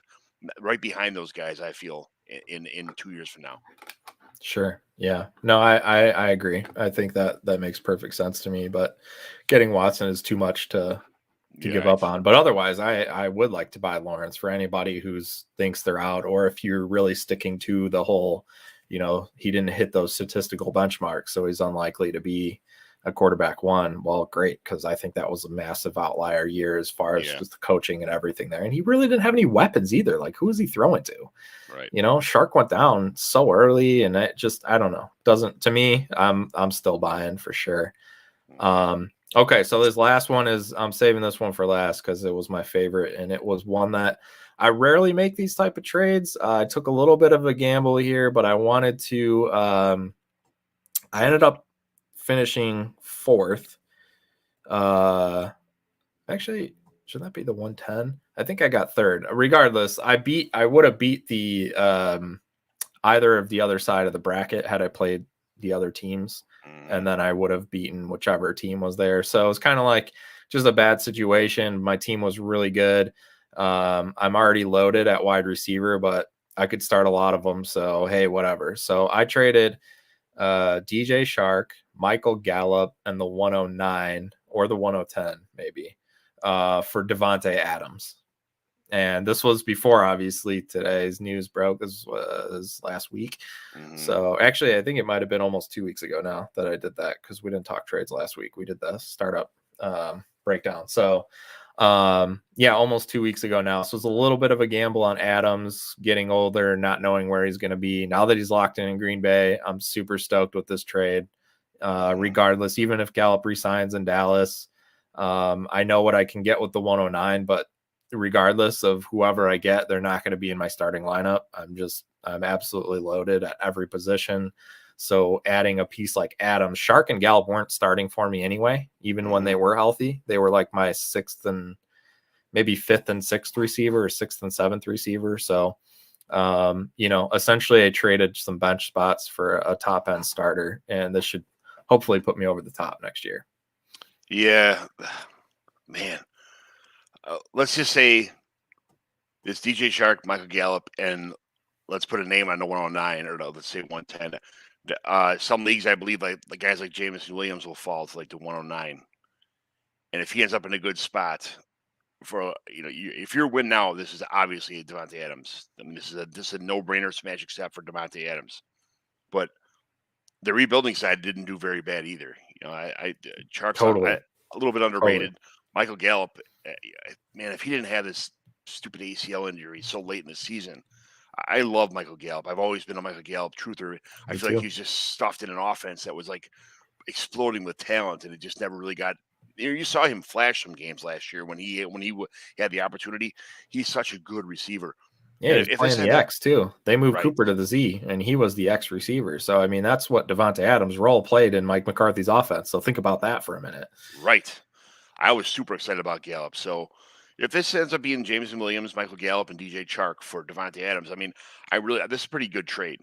right behind those guys, I feel. in 2 years from now. Sure. Yeah. No, I agree. I think that makes perfect sense to me, but getting Watson is too much to give up on. But otherwise, I would like to buy Lawrence for anybody who's thinks they're out, or if you're really sticking to the whole, he didn't hit those statistical benchmarks, so he's unlikely to be a quarterback one. Well, great, because I think that was a massive outlier year as far as just the coaching and everything there. And he really didn't have any weapons either. Like, who was he throwing to? Right. Shark went down so early, and it just, I don't know. Doesn't, to me, I'm still buying for sure. Okay, so this last one is, I'm saving this one for last because it was my favorite, and it was one that I rarely make these type of trades. I took a little bit of a gamble here, but I wanted to. I ended up finishing fourth. Actually, should that be the 110? I think I got third. Regardless, I would have beat the either of the other side of the bracket had I played the other teams, and then I would have beaten whichever team was there. So it's kind of like just a bad situation. My team was really good. I'm already loaded at wide receiver, but I could start a lot of them. So, hey, whatever. So I traded DJ Shark, Michael Gallup, and the 109 or the 110 maybe for Devonte Adams. And this was before, obviously, today's news broke. This was last week. So actually, I think it might have been almost 2 weeks ago now that I did that, because we didn't talk trades last week. We did the startup breakdown. So almost 2 weeks ago now. So it's a little bit of a gamble on Adams getting older, not knowing where he's going to be. Now that he's locked in Green Bay, I'm super stoked with this trade. Regardless, even if Gallup resigns in Dallas, I know what I can get with the 109, but regardless of whoever I get, they're not going to be in my starting lineup. I'm absolutely loaded at every position. So adding a piece like Adams, Shark and Gallup weren't starting for me anyway, even when they were healthy. They were like my sixth and maybe fifth and sixth receiver, or sixth and seventh receiver. So, essentially I traded some bench spots for a top end starter, and this should hopefully put me over the top next year. Yeah, man. Let's just say it's DJ Shark, Michael Gallup, and let's put a name on the 109, or let's say 110. Some leagues, I believe, like the guys like Jameson Williams will fall to like the 109. And if he ends up in a good spot for, if you're win now, this is obviously Devonte Adams. I mean, this is a no-brainer smash except for Devonte Adams. But the rebuilding side didn't do very bad either. Shark's Totally. a little bit underrated. Totally. Michael Gallup, man, if he didn't have this stupid ACL injury so late in the season, I love Michael Gallup. I've always been a Michael Gallup truther. I feel like he's just stuffed in an offense that was like exploding with talent, and it just never really got. You saw him flash some games last year when he had the opportunity. He's such a good receiver. Yeah, he's playing the X too. They moved Cooper to the Z, and he was the X receiver. So, I mean, that's what Devonte Adams' role played in Mike McCarthy's offense. So think about that for a minute. Right. I was super excited about Gallup. So if this ends up being Jameson Williams, Michael Gallup, and DJ Chark for Devonte Adams, I mean, this is a pretty good trade.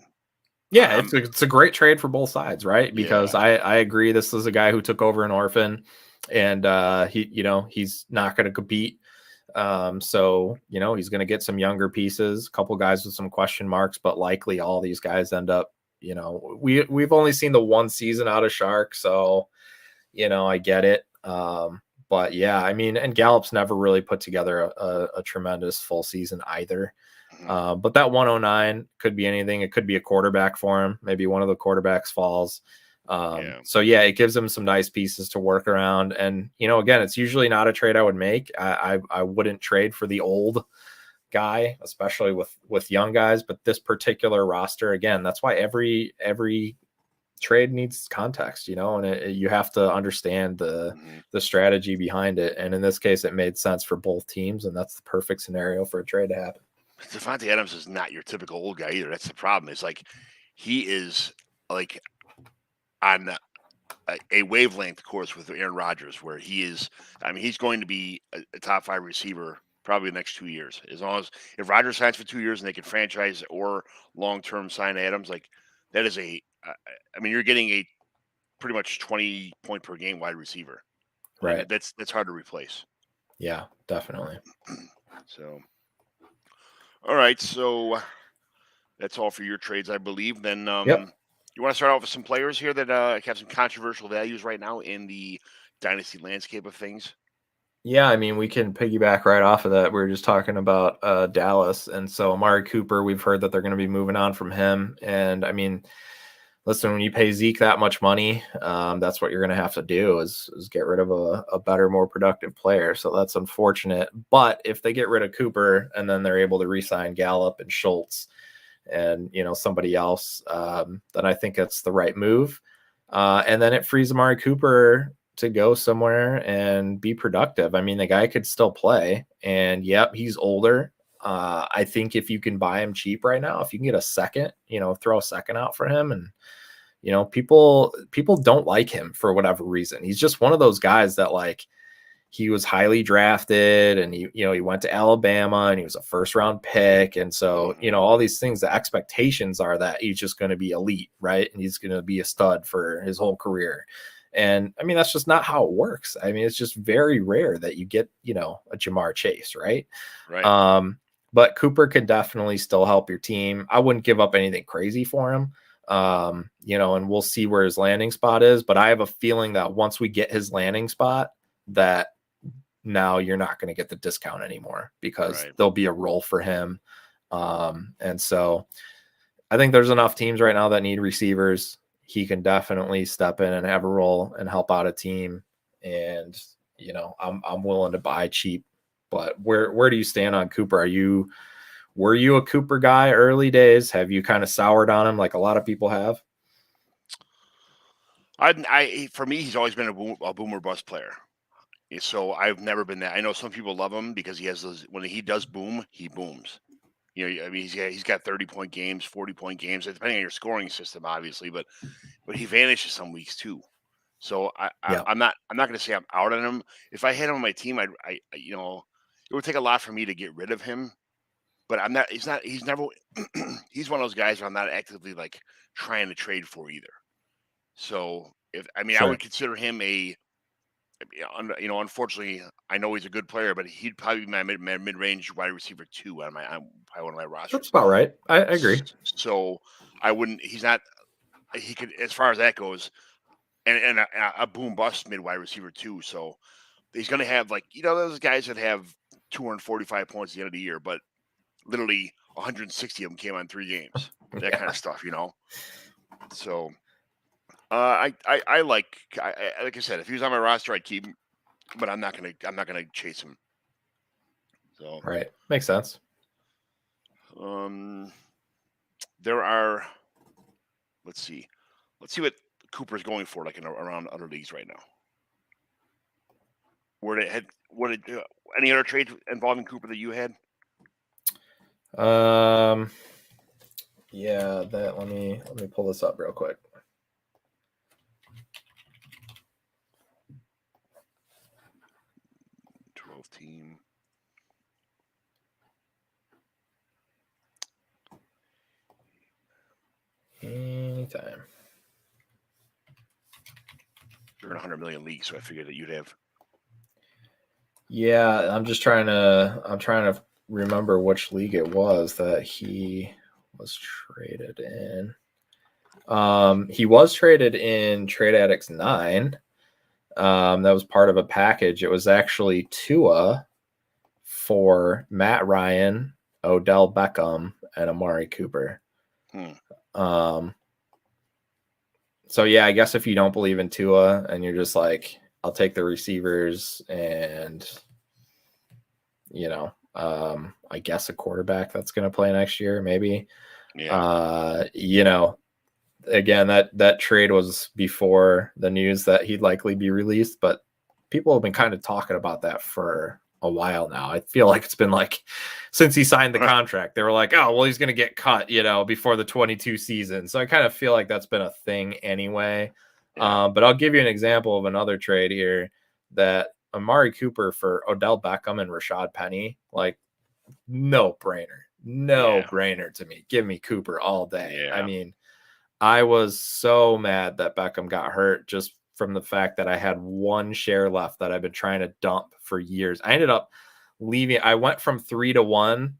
Yeah, it's a great trade for both sides, right? Because I agree, this is a guy who took over an orphan, and he's not going to compete. So he's going to get some younger pieces, a couple guys with some question marks, but likely all these guys end up. We've only seen the one season out of Shark, so I get it. But yeah, I mean, and Gallup's never really put together a tremendous full season either. But that 109 could be anything. It could be a quarterback for him. Maybe one of the quarterbacks falls. So yeah, it gives him some nice pieces to work around. And, again, it's usually not a trade I would make. I wouldn't trade for the old guy, especially with young guys, but this particular roster, again, that's why every trade needs context, and you have to understand the strategy behind it. And in this case, it made sense for both teams, and that's the perfect scenario for a trade to happen. Devonte Adams is not your typical old guy either. That's the problem. It's like he is like on a wavelength course with Aaron Rodgers, where he is. I mean, he's going to be a top 5 receiver probably the next 2 years. As long as if Rodgers signs for 2 years and they can franchise or long term sign Adams, like that is you're getting a pretty much 20 point per game wide receiver. Right. And that's hard to replace. Yeah, definitely. So, all right. So That's all for your trades, I believe. Then Yep. you want to start off with some players here that have some controversial values right now in the dynasty landscape of things? Yeah, I mean, we can piggyback right off of that. We were just talking about Dallas, and so Amari Cooper, we've heard that they're going to be moving on from him. And I mean, listen, when you pay Zeke that much money, that's what you're going to have to do is get rid of a better, more productive player. So that's unfortunate. But if they get rid of Cooper and then they're able to re-sign Gallup and Schultz and somebody else, then I think that's the right move. And then it frees Amari Cooper to go somewhere and be productive. I mean, the guy could still play, and yep, he's older. I think if you can buy him cheap right now, if you can get a second, throw a second out for him, and people don't like him for whatever reason. He's just one of those guys that like he was highly drafted, and he went to Alabama, and he was a first round pick, and so all these things. The expectations are that he's just going to be elite, right? And he's going to be a stud for his whole career. And I mean, that's just not how it works. I mean, it's just very rare that you get, a Jamar Chase, right? Right. But Cooper can definitely still help your team. I wouldn't give up anything crazy for him. And we'll see where his landing spot is. But I have a feeling that once we get his landing spot, that now you're not going to get the discount anymore because there'll be a role for him. And so I think there's enough teams right now that need receivers. He can definitely step in and have a role and help out a team. And, I'm willing to buy cheap, but where do you stand on Cooper? Were you a Cooper guy early days? Have you kind of soured on him like a lot of people have? For me, he's always been a boomer bust player. So I've never been that. I know some people love him because he has those, when he does boom, he booms. I mean, he's got 30-point games, 40-point games, depending on your scoring system, obviously. But he vanishes some weeks too. So I'm not going to say I'm out on him. If I had him on my team, it would take a lot for me to get rid of him. But I'm not. He's never. He's one of those guys where I'm not actively like trying to trade for either. So I would consider him unfortunately, I know he's a good player, but he'd probably be my mid-range wide receiver 2 on probably one of my rosters. That's about right. I agree. So I wouldn't. He's not. He could, as far as that goes, and a boom bust mid wide receiver 2. So he's going to have those guys that have 245 points at the end of the year, but literally 160 of them came on 3 games. That kind of stuff, So. I like I said, if he was on my roster, I'd keep him, but I'm not gonna chase him. So right, makes sense. There are. Let's see what Cooper's going for, like around other leagues right now. Any other trades involving Cooper that you had? Yeah, let me pull this up real quick. Team. Anytime. You're in 100 million leagues, so I figured that you'd have. Yeah, I'm trying to remember which league it was that he was traded in. He was traded in Trade Addicts 9. That was part of a package. It was actually Tua for Matt Ryan, Odell Beckham, and Amari Cooper. So yeah, I guess if you don't believe in Tua and you're just like, I'll take the receivers and I guess a quarterback that's going to play next year, maybe. Yeah. Again, that trade was before the news that he'd likely be released, but people have been kind of talking about that for a while now. I feel like it's been like since he signed the contract, they were like, oh, well, he's going to get cut, before the 22 season. So I kind of feel like that's been a thing anyway. Yeah. But I'll give you an example of another trade here that Amari Cooper for Odell Beckham and Rashad Penny, like no brainer to me. Give me Cooper all day. Yeah. I mean, I was so mad that Beckham got hurt just from the fact that I had one share left that I've been trying to dump for years. I ended up leaving. I went from 3-1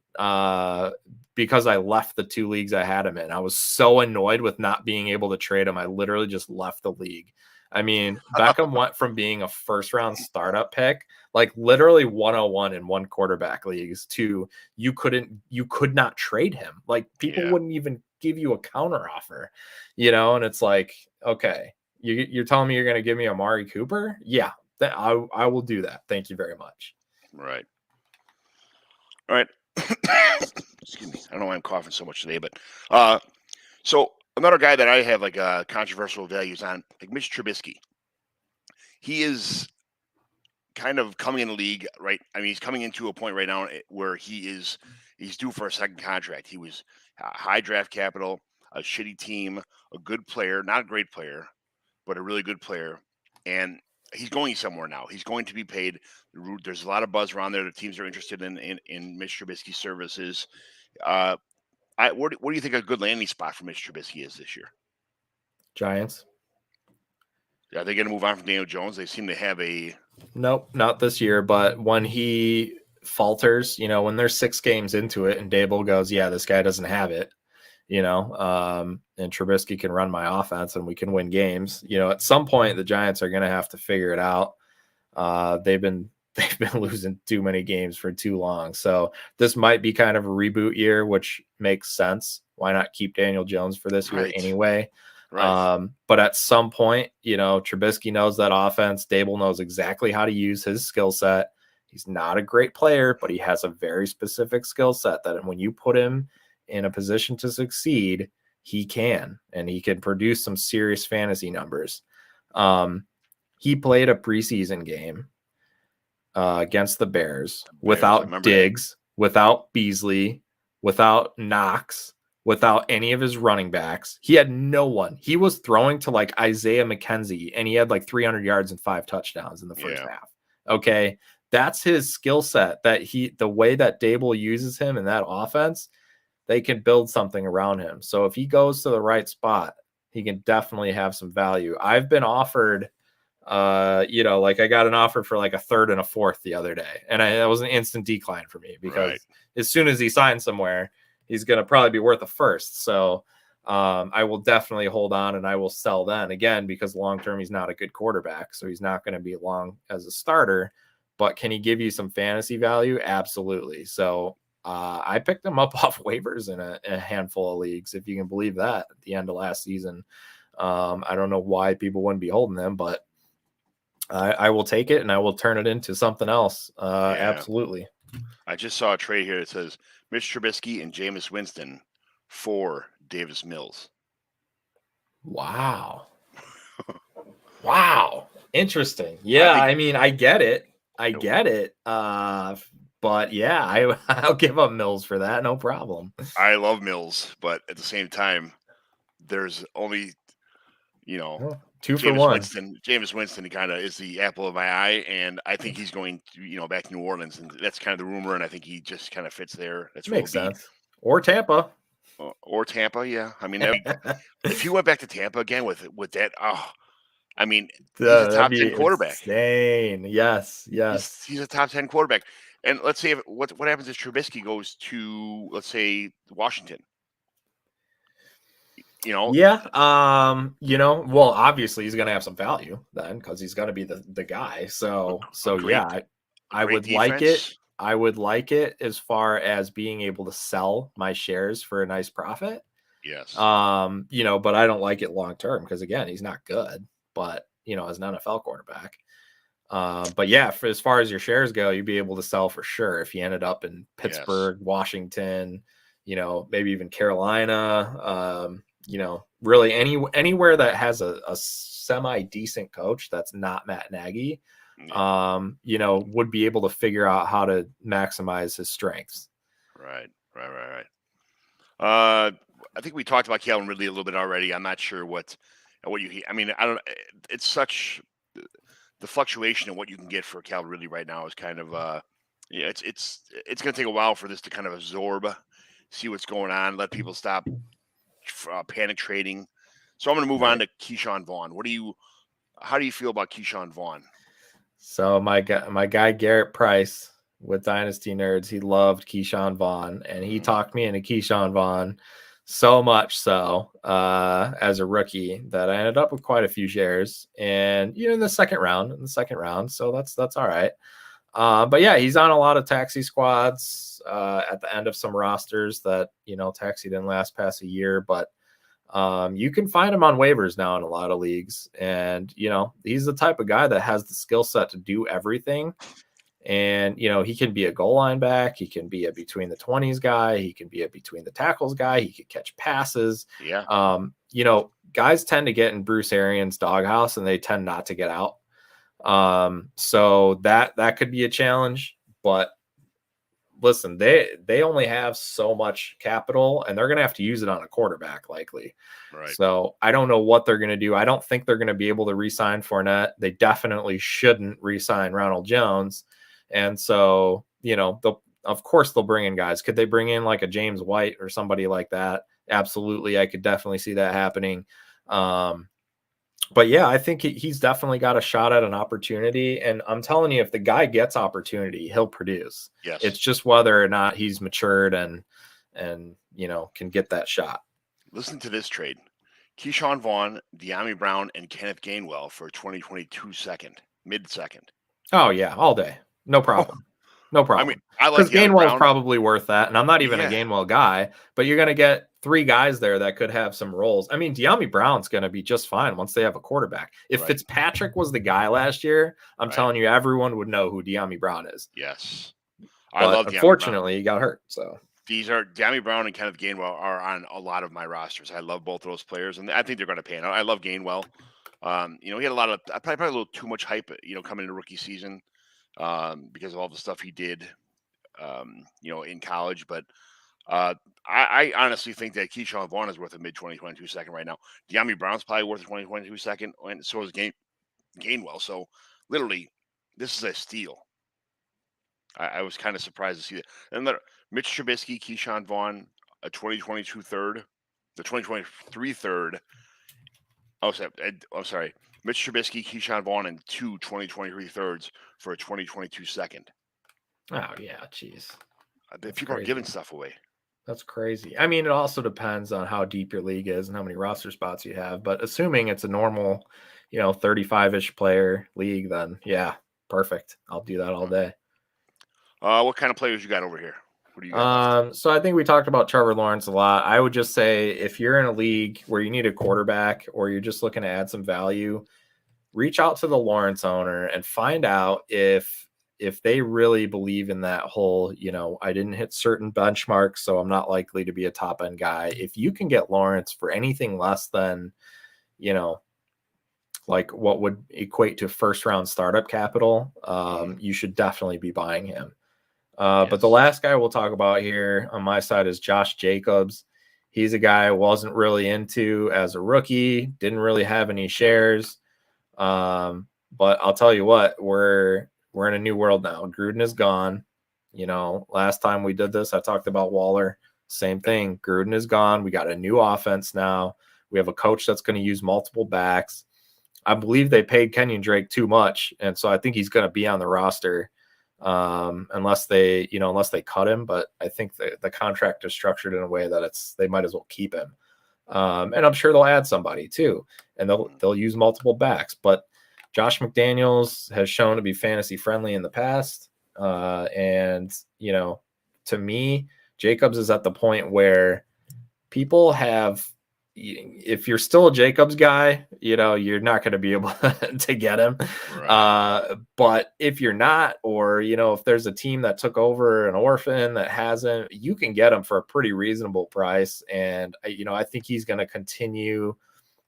because I left the 2 leagues I had him in. I was so annoyed with not being able to trade him. I literally just left the league. I mean, Beckham went from being a first-round startup pick, like literally 101 in one quarterback leagues, to you could not trade him. Like people wouldn't even give you a counter offer, and it's like, okay, you're telling me you're going to give me Amari Cooper? Yeah, I will do that. Thank you very much. Right. All right. Excuse me. I don't know why I'm coughing so much today, but so another guy that I have like controversial values on, like Mitch Trubisky. He is kind of coming in the league, right? I mean, he's coming into a point right now where he's due for a second contract. He was high draft capital, a shitty team, a good player, not a great player, but a really good player. And he's going somewhere now. He's going to be paid. There's a lot of buzz around there. The teams are interested in Mitch Trubisky's services. What do you think a good landing spot for Mitch Trubisky is this year? Giants. Are they going to move on from Daniel Jones? They seem to have a... Nope, not this year. But when he falters, when they're 6 games into it and Dable goes, yeah, this guy doesn't have it, and Trubisky can run my offense and we can win games. At some point the Giants are going to have to figure it out. They've been losing too many games for too long. So this might be kind of a reboot year, which makes sense. Why not keep Daniel Jones for this year anyway? Right. But at some point, Trubisky knows that offense. Dable knows exactly how to use his skill set. He's not a great player, but he has a very specific skill set that when you put him in a position to succeed, he can, and he can produce some serious fantasy numbers. He played a preseason game against the Bears without Diggs, without Beasley, without Knox, without any of his running backs. He had no one. He was throwing to like Isaiah McKenzie, and he had like 300 yards and 5 touchdowns in the first half. Okay. That's his skill set, the way that Dable uses him in that offense, they can build something around him. So if he goes to the right spot, he can definitely have some value. I've been offered, like I got an offer for like a 3rd and a 4th the other day. And that was an instant decline for me because as soon as he signs somewhere, he's going to probably be worth a 1st. So I will definitely hold on and I will sell then again, because long-term, he's not a good quarterback. So he's not going to be long as a starter, but can he give you some fantasy value? Absolutely. So I picked him up off waivers in a handful of leagues, if you can believe that, at the end of last season. I don't know why people wouldn't be holding them, but I will take it and I will turn it into something else. Absolutely. I just saw a trade here that says Mitch Trubisky and Jameis Winston for Davis Mills. Wow. Wow. Interesting. Yeah, I mean, I get it. But yeah, I'll give up Mills for that. No problem. I love Mills, but at the same time, there's only, 2 for 1. Jameis Winston kind of is the apple of my eye, and I think he's going to, back to New Orleans, and that's kind of the rumor, and I think he just kind of fits there. That's makes sense. Or Tampa. Yeah. I mean, if he went back to Tampa again with that, I mean, he's a top 10 quarterback. Insane. Yes. He's a top 10 quarterback. And let's say what happens if Trubisky goes to, let's say, Washington? Yeah. Well, obviously he's going to have some value then because he's going to be the guy. So yeah, I would like it. I would like it as far as being able to sell my shares for a nice profit. Yes. But I don't like it long term because again, he's not good. But as an NFL quarterback. But yeah, as far as your shares go, you'd be able to sell for sure if you ended up in Pittsburgh, Washington, maybe even Carolina, really anywhere that has a semi-decent coach that's not Matt Nagy, would be able to figure out how to maximize his strengths. Right. I think we talked about Calvin Ridley a little bit already. I'm not sure what you, I mean, I don't, it's such, the fluctuation of what you can get for Calvin Ridley right now is kind of, it's going to take a while for this to kind of absorb, see what's going on, let people stop panic trading. So I'm going to move on to Keyshawn Vaughn. How do you feel about Keyshawn Vaughn? So my guy Garrett Price with Dynasty Nerds. He loved Keyshawn Vaughn, and he talked me into Keyshawn Vaughn so much so as a rookie that I ended up with quite a few shares, and in the second round. So that's all right. But yeah, he's on a lot of taxi squads at the end of some rosters that taxi didn't last past a year, but you can find him on waivers now in a lot of leagues, and he's the type of guy that has the skill set to do everything. And, he can be a goal line back. He can be a between the 20s guy. He can be a between the tackles guy. He could catch passes. Yeah. Guys tend to get in Bruce Arians' doghouse and they tend not to get out. So that could be a challenge, but listen, they only have so much capital and they're going to have to use it on a quarterback likely. Right. So I don't know what they're going to do. I don't think they're going to be able to re-sign Fournette. They definitely shouldn't re-sign Ronald Jones. And so, of course they'll bring in guys. Could they bring in like a James White or somebody like that? Absolutely. I could definitely see that happening. But yeah, I think he's definitely got a shot at an opportunity. And I'm telling you, if the guy gets opportunity, he'll produce. Yes. It's just whether or not he's matured and can get that shot. Listen to this trade. Keyshawn Vaughn, Demi Brown, and Kenneth Gainwell for a 2022 mid-second. Oh, yeah, all day. No problem. No problem. I mean, I like Gainwell's probably worth that, and I'm not even a Yeah. Gainwell guy, but you're going to get three guys there that could have some roles. I mean, Demi Brown's going to be just fine once they have a quarterback. If Right. Fitzpatrick was the guy last year, I'm telling you, everyone would know who Demi Brown is. Yes. I love Demi unfortunately, he got hurt, so. These are Demi Brown and Kenneth Gainwell are on a lot of my rosters. I love both of those players, and I think they're going to pay. I love Gainwell. He had a lot of probably a little too much hype, coming into rookie season, because of all the stuff he did, in college. But I honestly think that Keyshawn Vaughn is worth a mid-2022 second right now. Demi Brown's probably worth a 2022 second, and so is Gainwell. So literally, this is a steal. I was kind of surprised to see that. And then Mitch Trubisky, Keyshawn Vaughn, a 2022 third, the 2023 third. Oh, sorry. Mitch Trubisky, Keyshawn Vaughn, and two 2023 thirds for a 2022 second. Oh, yeah, jeez. People are giving stuff away. That's crazy. I mean, it also depends on how deep your league is and how many roster spots you have. But assuming it's a normal, 35-ish player league, then yeah, perfect. I'll do that all day. What kind of players you got over here? What do you got? So I think we talked about Trevor Lawrence a lot. I would just say if you're in a league where you need a quarterback or you're just looking to add some value, reach out to the Lawrence owner and find out if they really believe in that whole, I didn't hit certain benchmarks, so I'm not likely to be a top end guy. If you can get Lawrence for anything less than, like what would equate to first round startup capital, you should definitely be buying him. Yes. But the last guy we'll talk about here on my side is Josh Jacobs. He's a guy I wasn't really into as a rookie, didn't really have any shares. But I'll tell you what, we're in a new world now. Gruden is gone. Last time we did this, I talked about Waller. Same thing. Gruden is gone. We got a new offense now. We have a coach that's going to use multiple backs. I believe they paid Kenyon Drake too much, and so I think he's going to be on the roster. Unless they cut him, but I think the contract is structured in a way that they might as well keep him. And I'm sure they'll add somebody too, and they'll use multiple backs. But Josh McDaniels has shown to be fantasy friendly in the past. And to me, Jacobs is at the point where people have, if you're still a Jacobs guy, you're not going to be able to get him. Right. But if you're not, or, if there's a team that took over an orphan that hasn't, you can get him for a pretty reasonable price. And, I think he's going to continue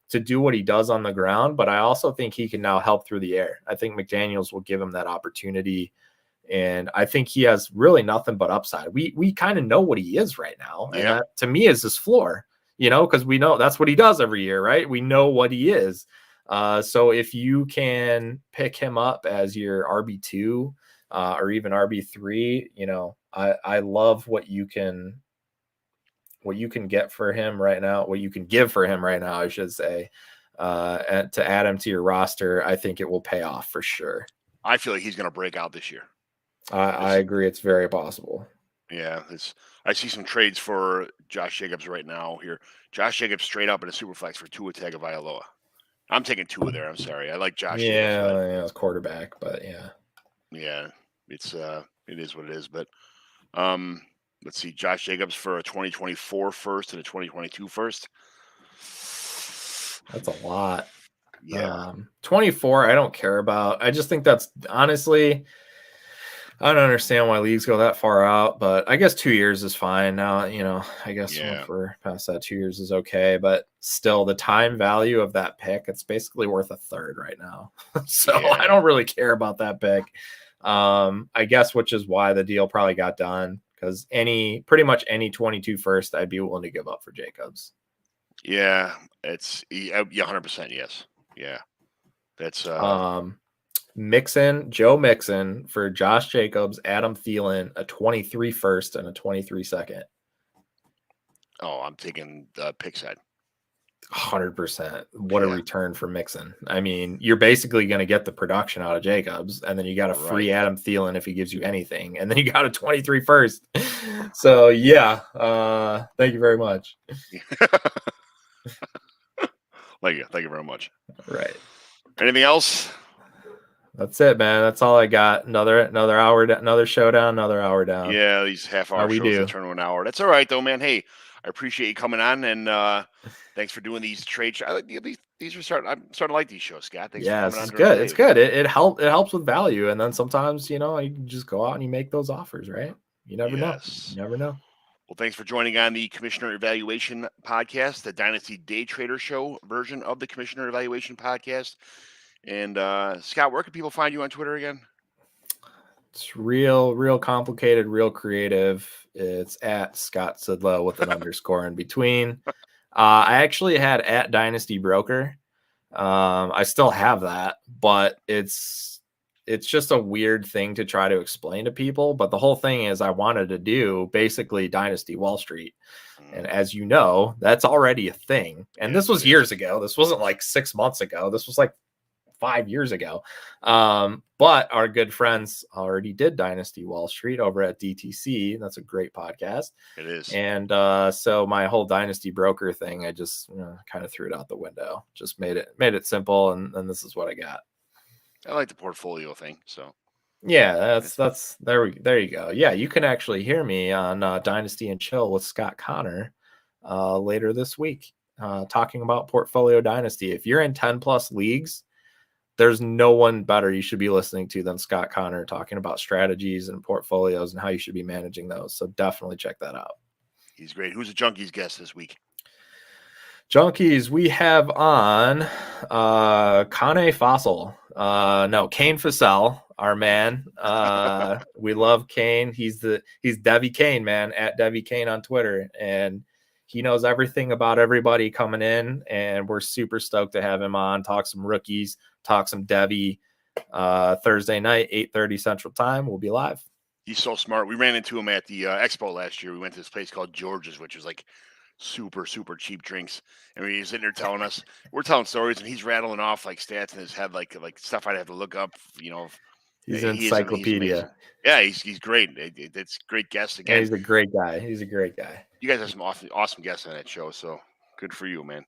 to do what he does on the ground, but I also think he can now help through the air. I think McDaniels will give him that opportunity. And I think he has really nothing but upside. We kind of know what he is right now. And that, to me, is his floor. Because we know that's what he does every year, right? We know what he is. So if you can pick him up as your RB2 or even RB3, I love what you can get for him right now, what you can give for him right now, I should say, and to add him to your roster. I think it will pay off for sure. I feel like he's going to break out this year. I agree. It's very possible. Yeah, I see some trades for Josh Jacobs right now here. Josh Jacobs straight up in a super flex for Tua Tagovailoa. I'm taking Tua there. I'm sorry. I like Josh Jacobs, but Yeah, it's quarterback, but yeah, it is what it is. But let's see, Josh Jacobs for a 2024 first and a 2022 first. that's a lot. Yeah. 24, I don't care about. I just think that's honestly, I don't understand why leagues go that far out, but I guess 2 years is fine now. I guess if we're past that, 2 years is okay, but still the time value of that pick, it's basically worth a third right now. So I don't really care about that pick. I guess, which is why the deal probably got done, because pretty much any 22 first, I'd be willing to give up for Jacobs. Yeah, it's 100%. Yes. Yeah. That's Joe Mixon for Josh Jacobs, Adam Thielen, a 23 first and a 23 second. Oh, I'm taking the pick side. 100%. What a return for Mixon. I mean, you're basically going to get the production out of Jacobs, and then you got a free Adam Thielen if he gives you anything, and then you got a 23 first. So yeah, thank you very much. Thank you very much. Right. Anything else? That's it, man. That's all I got. Another hour, another showdown, another hour down. Yeah, these half-hour shows turn to an hour. That's all right, though, man. Hey, I appreciate you coming on, and thanks for doing these trades. These are starting. I'm starting to like these shows, Scott. Thanks for coming on. It's good. It's good. It helps with value, and then sometimes you can just go out and you make those offers, right? You never know. You never know. Well, thanks for joining on the Commissioner Evaluation Podcast, the Dynasty Day Trader Show version of the Commissioner Evaluation Podcast. And Scott, where can people find you on Twitter again? It's real complicated, real creative. It's at Scott Sidlow with an underscore in between. I actually had at Dynasty Broker. I still have that, but it's just a weird thing to try to explain to people. But the whole thing is I wanted to do basically Dynasty Wall Street. And as you know, that's already a thing. And this was years ago. This wasn't like 6 months ago. This was like 5 years ago. But our good friends already did Dynasty Wall Street over at DTC. That's a great podcast. It is. And so my whole Dynasty Broker thing, I just kind of threw it out the window. Just made it simple, and this is what I got. I like the portfolio thing. So yeah, that's there you go. Yeah, you can actually hear me on Dynasty and Chill with Scott Connor later this week, talking about Portfolio Dynasty. If you're in 10+ leagues, there's no one better you should be listening to than Scott Connor talking about strategies and portfolios and how you should be managing those. So definitely check that out. He's great. Who's the Junkies guest this week? Junkies, we have on Kane Fossil. Kane Fassell, our man. We love Kane. He's Devi Kane, man, at Devi Kane on Twitter. And he knows everything about everybody coming in, and we're super stoked to have him on. Talk some rookies, talk some Devi. Thursday night, 8:30 Central Time. We'll be live. He's so smart. We ran into him at the expo last year. We went to this place called George's, which was like super cheap drinks. And he's sitting there telling us, we're telling stories, and he's rattling off like stats in his head, like stuff I'd have to look up. He's an encyclopedia. He's great. It's great guest again. Yeah, he's a great guy. You guys have some awesome guests on that show, so good for you, man.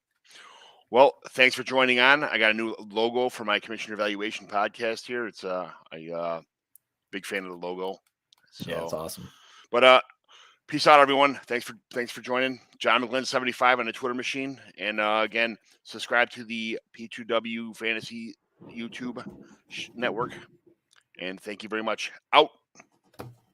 Well, thanks for joining on. I got a new logo for my Commissioner Evaluation podcast here. It's a big fan of the logo. So, yeah, it's awesome. But peace out, everyone. Thanks for joining. John McGlynn 75 on the Twitter machine, and again, subscribe to the P2W Fantasy YouTube network. And thank you very much. Out.